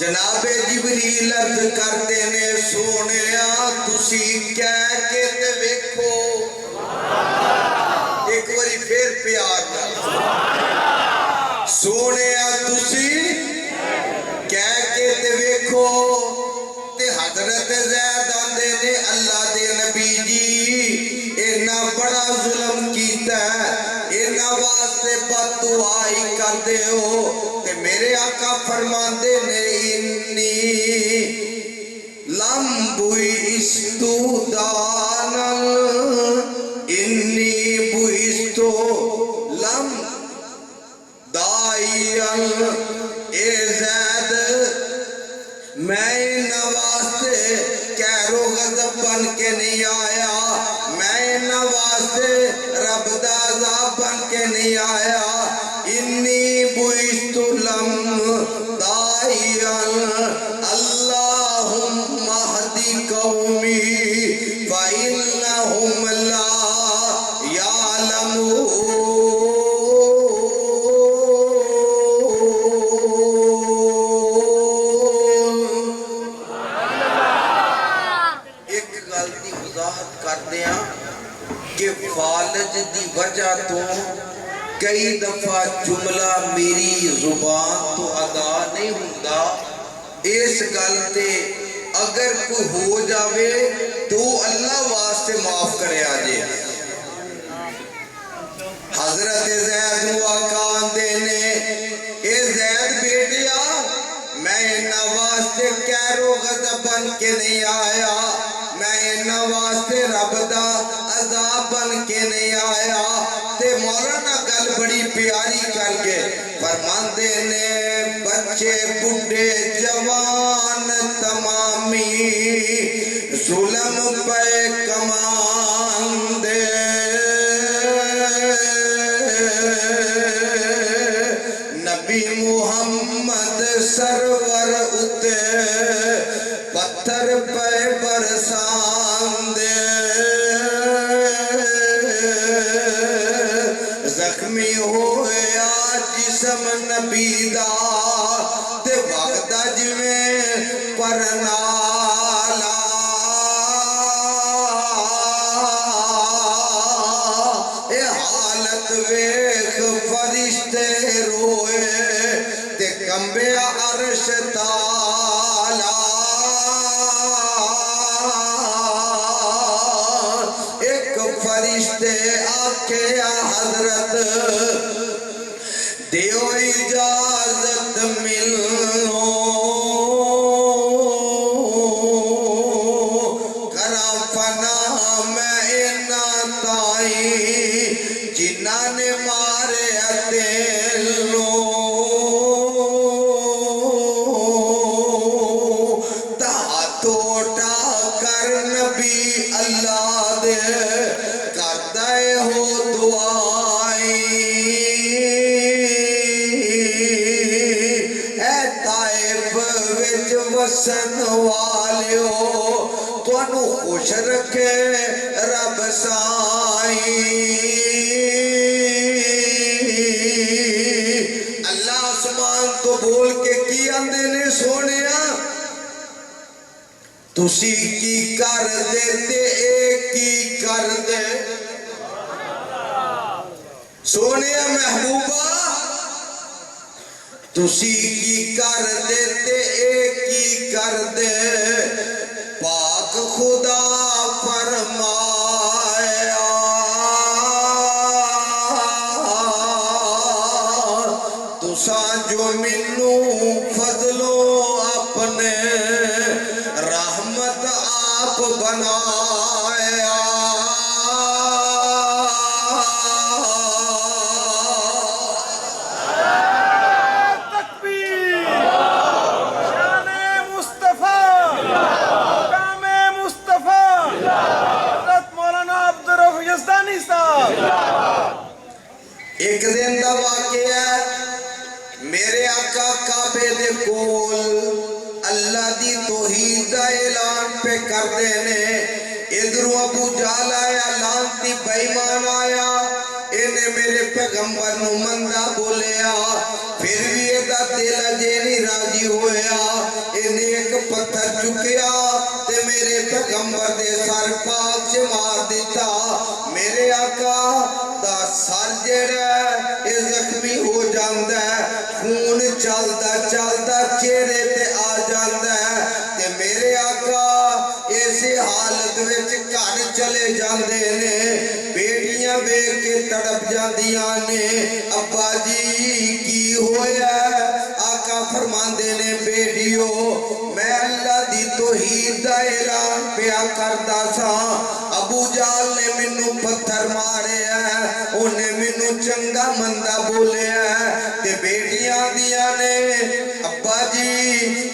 जनाबे जिबरील अर्ज करते ने सोनिया तुसी कह के ते वेखो एक बारी फिर प्यार नाल सोनिया तुसी कह के ते वेखो ते हजरत ज़ैद आंदे ने अल्लाह दे नबी जी इन्ना बड़ा जुल्म कीता इन्ना वास्ते बददुआई करदे हो ते मेरे आका फरमांदे ने इन्नी लम बुइस्तु दानल इन्नी बुइस्तु लम दाइयल ए ज़ैद मैं इन वास्ते कैरो गज़ब बन के नहीं आया मैं इन वास्ते रब दा अज़ाब बन के नहीं आया इन्नी बुइस्तु लम दाइयल अल्लाहुम्मा हदी कौमी फ़इन्नहुम ला यालमून। फालज दी वजह तो कई दफा जुमला मेरी जुबान तो अदा नहीं होता इस गल ते अगर कोई हो जावे तो अल्लाह वास्ते माफ करे आजे। हजरत ज़ैद नू आका आंदे ने ए ज़ैद बेटिया मैं इन्हां वास्ते कैरो गज़ब बन के नहीं आया मैं इन्हां वास्ते रब दा अज़ाब बन के नहीं आया ते मौलाना गल बड़ी प्यारी करके फरमांदे ने बच्चे बुढ़े जवान तमामी जुल्म पे कमांदे नबी मुहम्मद सरवर उते पत्थर पे बरसांदे जख्मी होया जिस्म नबी दा ते वगदा जिवें परनाला ए हालत वेख फरिश्ते रोए ते कंबे अर्श ताला एक फरिश्ते आखे हजरत देओ इजाजत मिलो करा फना मैं इन्ना ताई जिन्ना ने मारे तेलो तोटा कर नबी अल्लाह दे करदा हो दुआई ए ताइब विच वसन वालियो तुहानू खुश रखे रब साई। अल्लाह आसमान तो बोल के की आंदे ने सोनिया तुसी की कर दे ते की कर दे सोनिया महबूबा तुसी की कर दे ते की कर दे पाक खुदा फरमाया तुसा जो मिनू फजलो अपने रहमत आप बनाया तकबीर शाने मुस्तफा कामे मुस्तफा हज़रत मौलाना अब्दुर रऊफ यज़दानी साहब। एक दिन दा वाक़या है मेरे आका काबे दे कोल अल्लाह दी तौहीद दा ऐलान पे करदे ने इधरों अबू जाल आया लानती बेईमान आया इन्हें मेरे पैगंबर नू मंदा बोलिया फिर भी ਇਹਦਾ ਦਿਲ ਅਜੇ ਨਹੀਂ ਰਾਜੀ ਹੋਇਆ। ਇਹਨੇ ਇੱਕ ਪੱਥਰ ਚੁੱਕਿਆ ਤੇ ਮੇਰੇ ਪੈਗੰਬਰ ਦੇ ਸਰ ਪਾਕ 'ਚ ਮਾਰ ਦਿੱਤਾ। ਮੇਰੇ ਆਕਾ ਦਾ ਸਰ ਜਿਹੜਾ ਇਹ ਜ਼ਖਮੀ ਹੋ ਜਾਂਦਾ ਹੈ, ਖੂਨ ਚੱਲਦਾ ਚੱਲਦਾ ਚਿਹਰੇ ਤੇ ਆ ਜਾਂਦਾ ਹੈ ਤੇ ਮੇਰੇ ਆਕਾ ਇਸੇ ਹਾਲਤ ਵਿੱਚ ਘਰ चले जाते ने। बेटियां वेख के तड़प जांदियां ने, अब्बा जी की होया? आका फरमांदे ने बेटियो मैं अल्लाह दी तौहीद दा ऐलान पिया करदा सा। अबू जाल ने मैनू पत्थर मारे है, उन्हें मैनू चंगा मंदा बोलिया ते बेटियां दियां ने अब्बा जी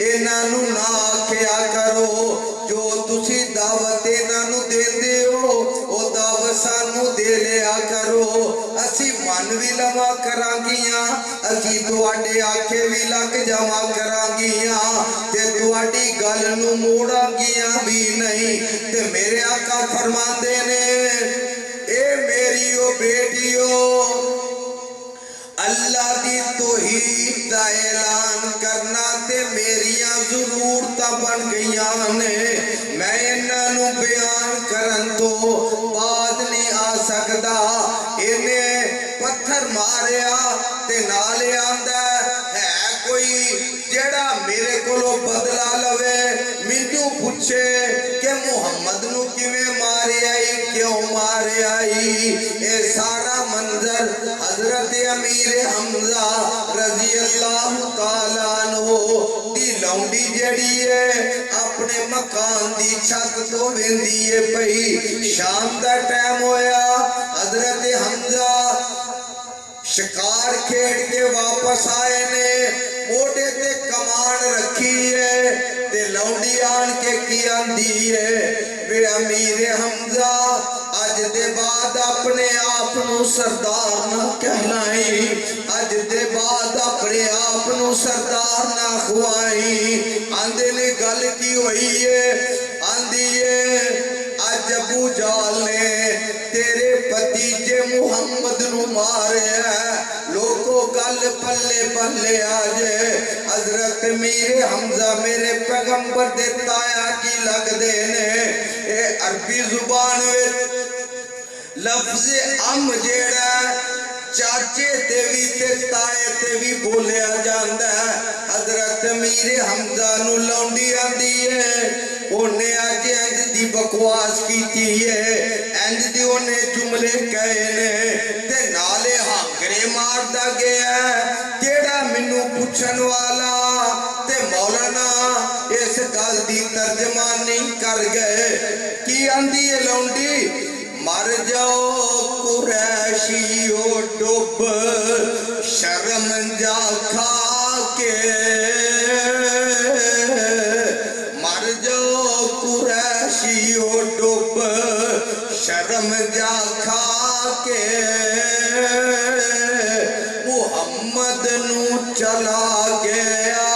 इन्हां नू ना आखिया करो, जो तुसी दावत इन्हां नू देंदे हो ओ दावत सानू दे लिया करो। असी मन भी लवा करांगियां, असी तुहाडे आखे भी लग जावा करांगियां ते तुहाडी गल नू मोड़ांगियां भी नहीं। ते मेरे आका फरमांदे ने ए मेरी ओ बेटियो अल्लाह दी तौहीद दा ऐलान करना ते मेरियां ज़रूरतां बन गईयां ने। मैं इन्हां नू बयान करन तो बाद नहीं आ सकदा। इन्हें पत्थर मारिया ते नाले आंदा है कोई जेड़ा मेरे कोलों बदला लवे, मैनू पूछे कि मुहम्मद नू किवें मारिया क्यों मारिया। ये सारा मंजर हजरत अमीर हमजा रजी अल्लाह तआला अन्हु दी लौंडी जेड़ी है अपने मकान दी छत तो वेंदी है पई। शाम दा टाइम होया, हजरत हमजा शिकार खेड़ के वापस आए ने, मोटे ते कमान रखी है ते लौंडी आन के की आंदी है वे अमीर हमजा अज दे बाद अपने आप नू सरदार ना कहलाई, अज दे बाद अपने आप नू सरदार ना खुआई। आंदे ने गल की हुई है? आंदी है अज अबू जाल ने तेरे भतीजे मुहम्मद नू मारे है। लोगो गल पल्ले पल्ले आजे। हजरत मीर हमजा मेरे पैगंबर दे ताया की लगदे ने। ए अरबी जुबान विच लफ्ज़ अम जेड़ा चाचे ते भी ते ताए ते भी बोलिया जांदा है। हजरत मीर हमजा नू लौंडी आंदी है, उन्हें अज इंज दी बकवास कीती है, इंज दे उन्हें जुमले कहे ने ते नाले हांकरे मारदा गया जेड़ा मैनू पुछन वाला ते मौलाना इस गल दी तर्जमानी कर गए। की आंदी है लौंडी? मर जाओ कुरैशियो डुब शर्म जा खा के, मर जाओ कुरैशियो डुब शर्म जा खा के। मुहम्मद नू चला गया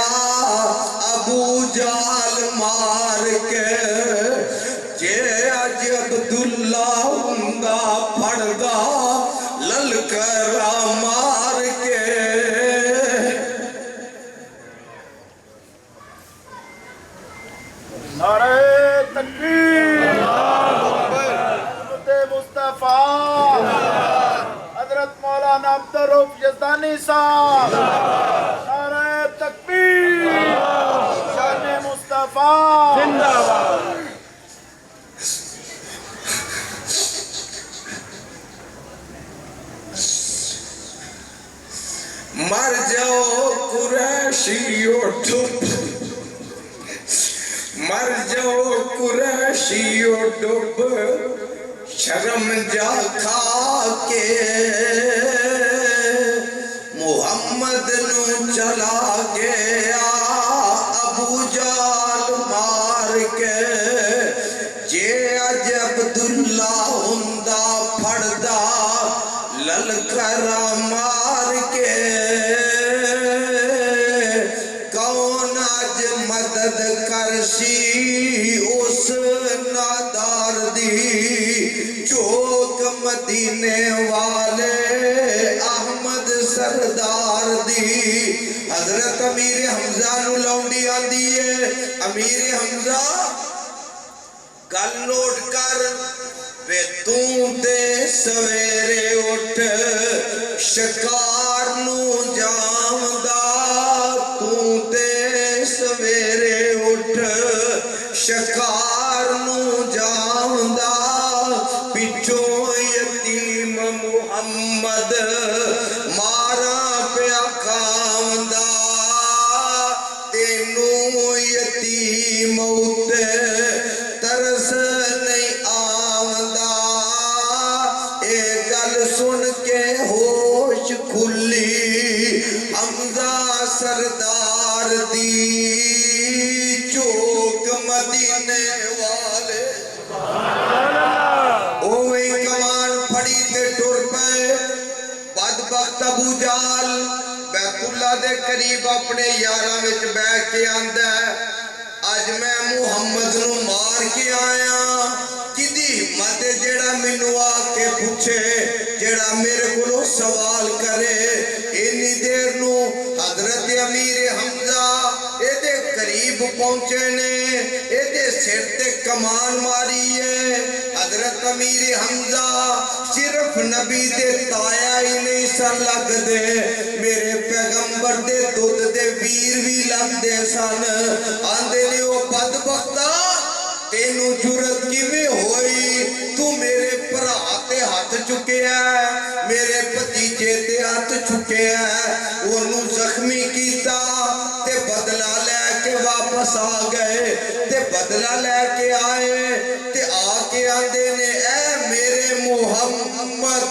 अबू जाल मार के। जे अज अब्दुल्ला हुंदा फड़दा ललकरा मार के। नारे तकबीर, मुस्तफा हजरत मौलाना अब्दुल रऊफ यज़दानी साहब। नारे तकबीर, शान मुस्तफा जिंदाबाद। मर जाओ कुरैशियो डुब, मर जाओ कुरैशियो डुब शर्म जा खा के। मुहम्मद नू चला गया अबू जाल मार के। जे अज अब्दुल्ला हुंदा फड़दा ललकरा मार के। कौन अज मदद करसी उस नादार दी, चौक मदीने वाले अहमद सरदार दी। हजरत अमीर हमजा नु लौंडी आंदी है, अमीर हमजा गल नोट कर वे तू ते सवेरे उठ शिकार नु जामदा, तू ते सवेरे उठ शिकार नु जामदा, पिछों यतीम मुहम्मद मारा पिया खावंदा, तेनू यतीम उते तरस नहीं आवंदा। ए गल सुन के होश खुली हमजा सरदार दी, चौक मदीने वाले ओवे कमान फड़ी ते टुर पे। बदबख्त अबू जाल बैतुल्ला दे करीब अपने यारां विच बैठ के आंदा है, अज मैं मुहम्मद नू मार के आया, किदी हिम्मत है जेड़ा मैनू आके पूछे, जेड़ा मेरे कोलों सवाल करे। इन्नी देर नू हजरत अमीर हमजा एदे करीब पहुंचे ने, एदे सिर ते कमान मारी है। हजरत अमीर हमजा सिर्फ नबी दे ताया ही नहीं सन लगदे, मेरे पैगंबर दे दुध दे वीर भी लगदे सन। आंदे ने ओ बदबख्ता तेनू जुरत किवें होई, तू मेरे भरा ते हाथ चुकिया, मेरे भतीजे ते हाथ चुकिया, ओनू जख्मी कीता ते बदला लेके वापस आ गए। ते बदला लेके आए ते आके आंदे ने ए मेरे मुहम्मद,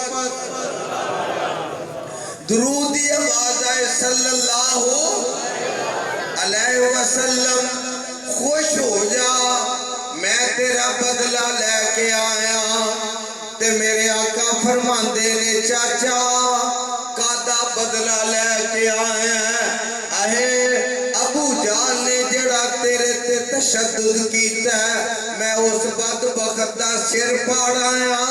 दुरूदी आवाज आए सल्लल्लाहु अलैहि वसल्लम, खुश हो जा मैं तेरा बदला लेके आया। ते मेरे आका फरमांदे ने चाचा कादा बदला लेके आया? अहे अबू जाल ने जेड़ा तेरे ते तशद्दुद कीता, मैं उस बदबख्त दा सिर फाड़ आया,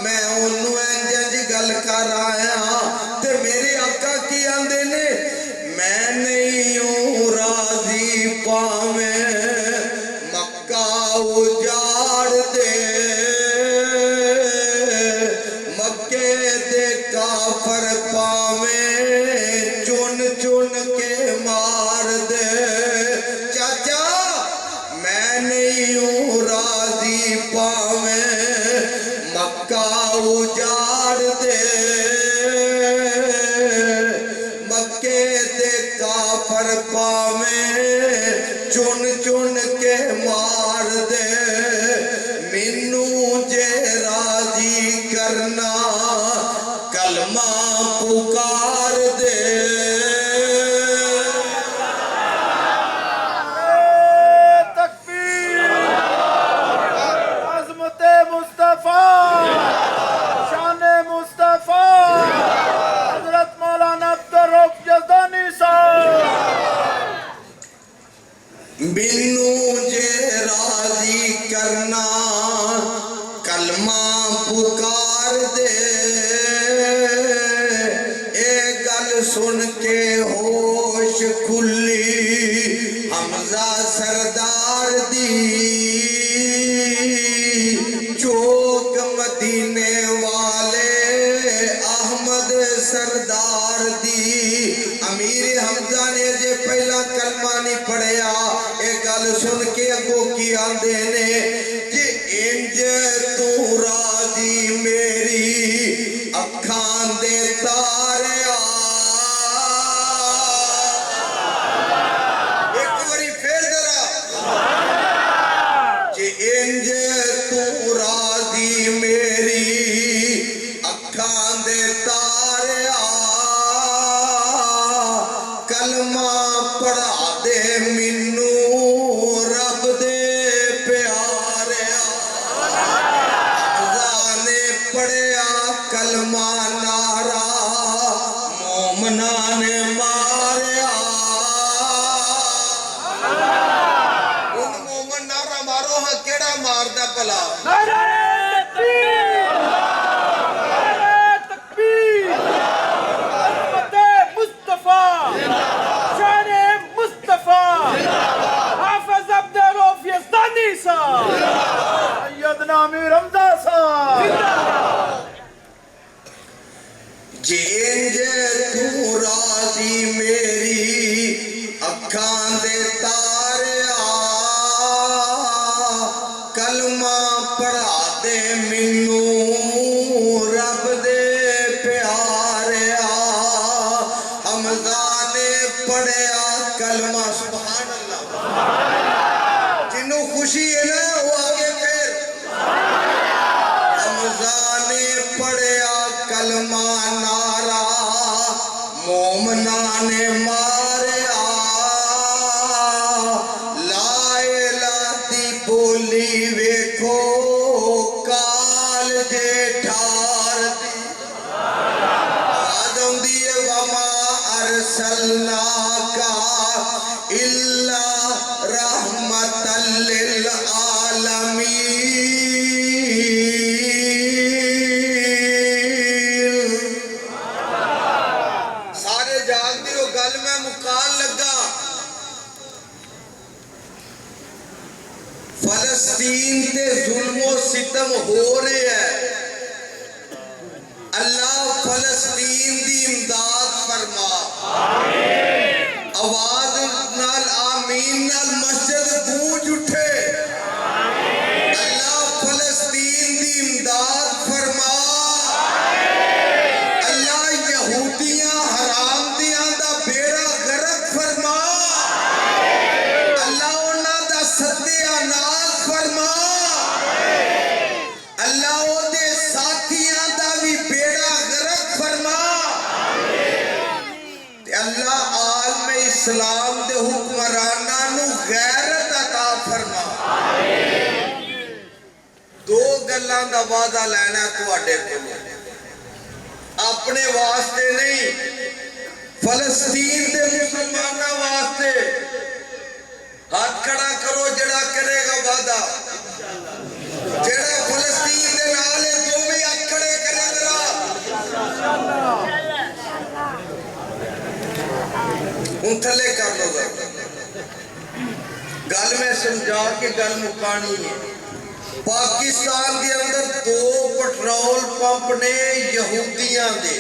मैं ओनू इंज गल कर आया। ते मेरे आका की आंदे ने मैं नहीं हूं राजी पावें मक्का उजाड़ दे, मक्के दे काफर पावें चुन चुन के मार दे। चाचा मैं नहीं हूं राजी पावें मक्का उजाड़ दे, मक्के दे काफर पावें चुन चुन के मार दे। मैनू जे राजी करना कलमा पुकार दे। तकबीर, अज़मते मुस्तफा, शाने मुस्तफा, हजरत मौलाना अब्दुल रऊफ यज़दानी साहब। मैनू जे राजी करना कलमा पुकार दे। ए गल सुन के होश खुली हमजा सरदार दी, चौक मदीने वाले अहमद सरदार दी। अमीर हमजा ने जे पहला कलमा नहीं पढ़िया, ए गल सुन के अगो की आंदे ने जे इंज तू राजी मेरी अखां दे तारिया। एक बारी फिर जरा जे इंज तू राजी मेरी अखां दे तारिया, कलमा पढ़ा दे मैनू रब दे प्यारिया। हमजा ने पढ़िया कलमा नारा मोमना ने मारिया। उन मोमन नारा मारो हाँ केड़ा मारदा भला? नारे तकबीर, नारे तकबीर, अज़मते मुस्तफा। अखां दे तारिया कलमा पढ़ा दे मैनू रब दे प्यारिया हमजा ने पढ़िया कलमा सुभान अल्लाह जिन्नू खुशी है ना वो आगे फिर हमजा ने पढ़िया कलमा नारा मोमना ने मारिया लायला दी बोली वेखो काल जे ठार दी आदौंदी वमा अरसलना का इल्ला रहमतल लिल आलमीन। सारे जागदे हो गल मैं मुकान लगा। फलस्तीन ते जुल्मो सितम हो रहे है अल्लाह फलस्तीन दी इमदाद फरमा आवाज नाल आमीन नाल मस्जिद गूंज उठे अल्लाह फलस्तीन दी इमदाद फरमा अल्लाह यहूदियां हरामदियां दा बेड़ा गर्क फरमा अल्लाह उन्हां दा सत्यानाश फरमा अल्लाह ओदे साथियां दा भी बेड़ा गर्क फरमा ते अल्लाह आलम इस्लाम दे हुक्मरानां नू गैरत अता फरमा। दो गल्लां दा वादा लेना तुहाडे कोल अपने वास्ते नहीं फलस्तीन दे मुसलमानां वास्ते हाथ खड़ा करो जेड़ा करेगा वादा जेड़ा फलस्तीन दे नाल है दो भी हाथ खड़े करे जरा हुन थले कर लो गल मैं समझा के गल मुकानी है। पाकिस्तान के अंदर दो पेट्रोल पंप ने यहूदियां दे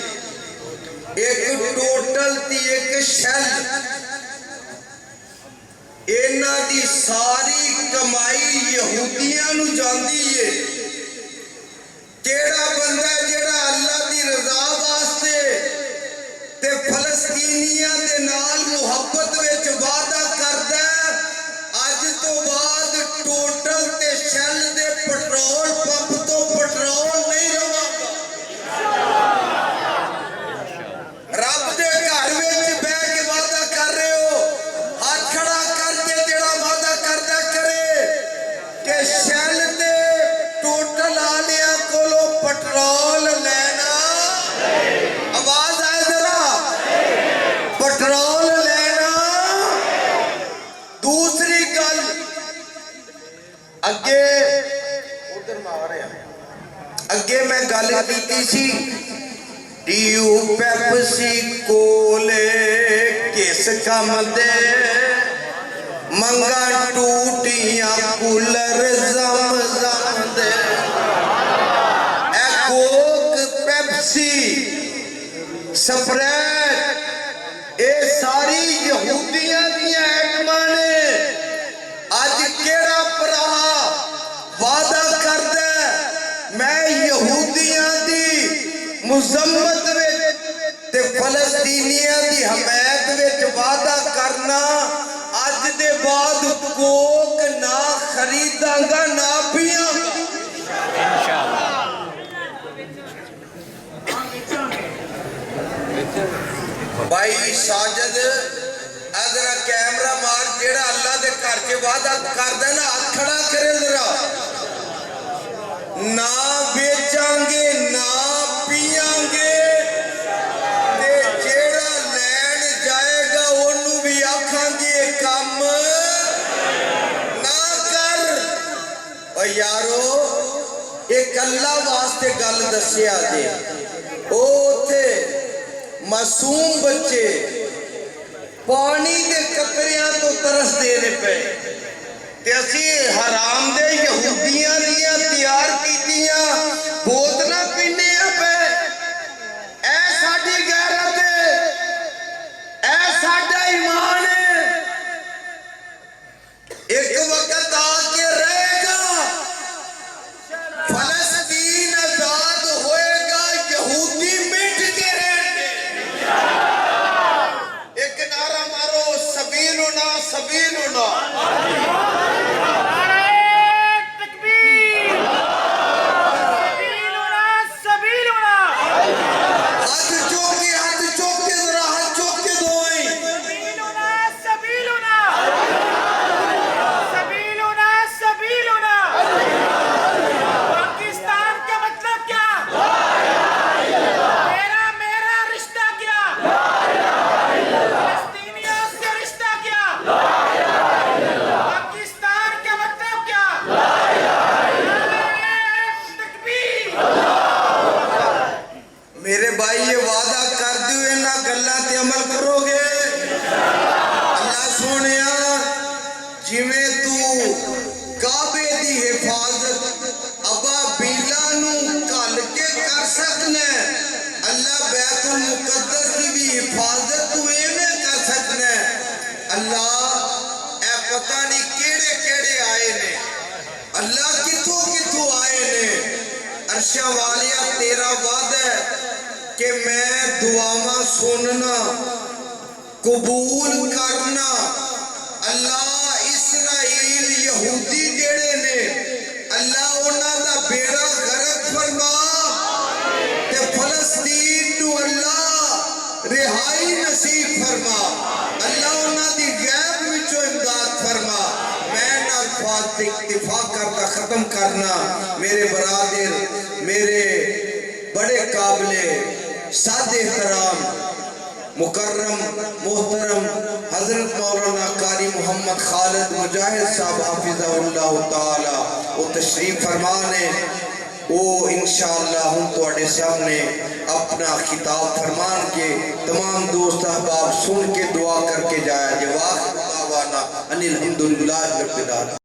एक टोटल ती एक शेल इन्हां दी सारी कमाई यहूदियां नू जांदी है। केड़ा बंदा जेड़ा अल्लाह दी रजा वास्ते ते फलस्तीनियां दे नाल मुहब्बत विच वादा करदा अज तो बाद टोटल ते शेल दे पेट्रोल पंप तो पेट्रोल नहीं रवागा रब दे घर विच बैठ के वादा कर रहे हो हाथ खड़ा करके जेड़ा वादा करदा करे कि शेल दे टोटल आलियां कोलों पेट्रोल लेना आवाज आए जरा पेट्रोल लेना। दूसरी गल अगे उधर मारे अगे मैं गल की सी डीयू पेप्सी कोले किस कम दे मंगा टूटियां कूलर जम जम दे ए कोक पेप्सी स्प्राइट ए सारी यहूदियां दियां आइटमां ने अज केड़ा भरा वादा करदा मैं यहूदियां दी मुजम्मत विच ते फलस्तीनियां दी हमायत विच वादा करना अज दे बाद कोक ना खरीदांगा ना पियांगा भाई साजिद अगर कैमरा मार जेड़ा अल्लाह दे घर के वादा करदा ना हाथ खड़ा करे जरा ना बेचांगे ना पियांगे ते जेड़ा लैन जाएगा ओनू भी आखांगे काम ना कर। ओ यारो एक अल्लाह वास्ते गल दस्सिया जे ओ उथे मासूम बच्चे पानी के कतरियां तो तरसदे ने पे ते असी हराम दे यहूदियां दियां तैयार कीतियां बोतलां पीने पे ए साडी गैरत है ए साडा ईमान है सबीलुना। नारे तकबीर सबीलुना सबीलुना हाथ चौक के जरा हाथ चौक के दोएं। सबीलुना सबीलुना सबीलुना सबीलुना पाकिस्तान का मतलब क्या मेरा मेरा रिश्ता क्या फलस्तीनियों से रिश्ता क्या पाकिस्तान का मतलब क्या तकबीर मेरे भाई ये वादा कर दियो इन्हां गल्लां ते अमल करोगे। अल्लाह सोनिया जिवें तू काबे दी हिफाजत अबा बीला नू घल के कर सकना है, अल्लाह बैतुल मुकद्दस की भी हिफाजत तू एवें कर सकना है। अल्लाह ए पता नहीं केड़े केड़े आए ने, अल्लाह किथों किथों आए ने। अर्शा वालिया तेरा वादा है कि मैं दुआवां सुनना कबूल करना। अल्लाह इसराइल यहूदी जेड़े ने अल्लाह उन्हां दा बेड़ा गर्क फरमा ते फलस्तीन नू अल्लाह रिहाई नसीब फरमा। अल्लाह उन्हां दी गैब विचों इमदाद फरमा। मैं ना अल्फाज ते इक्तिफा करदा खत्म करना। मेरे बरादर मेरे बड़े काबिले सादे एहतराम मुकर्रम मोहतरम हजरत मौलाना कारी मोहम्मद खालिद मुजाहिद साहब हाफिज़हुल्लाह ताला वो तशरीफ फरमाने वो इंशाअल्लाह हम तुहाडे सामने अपना खिताब फरमान के तमाम दोस्त अहबाब सुन के दुआ करके जाया। जवाब अनिल हम्दुलिल्लाह रब्बिल आलमीन।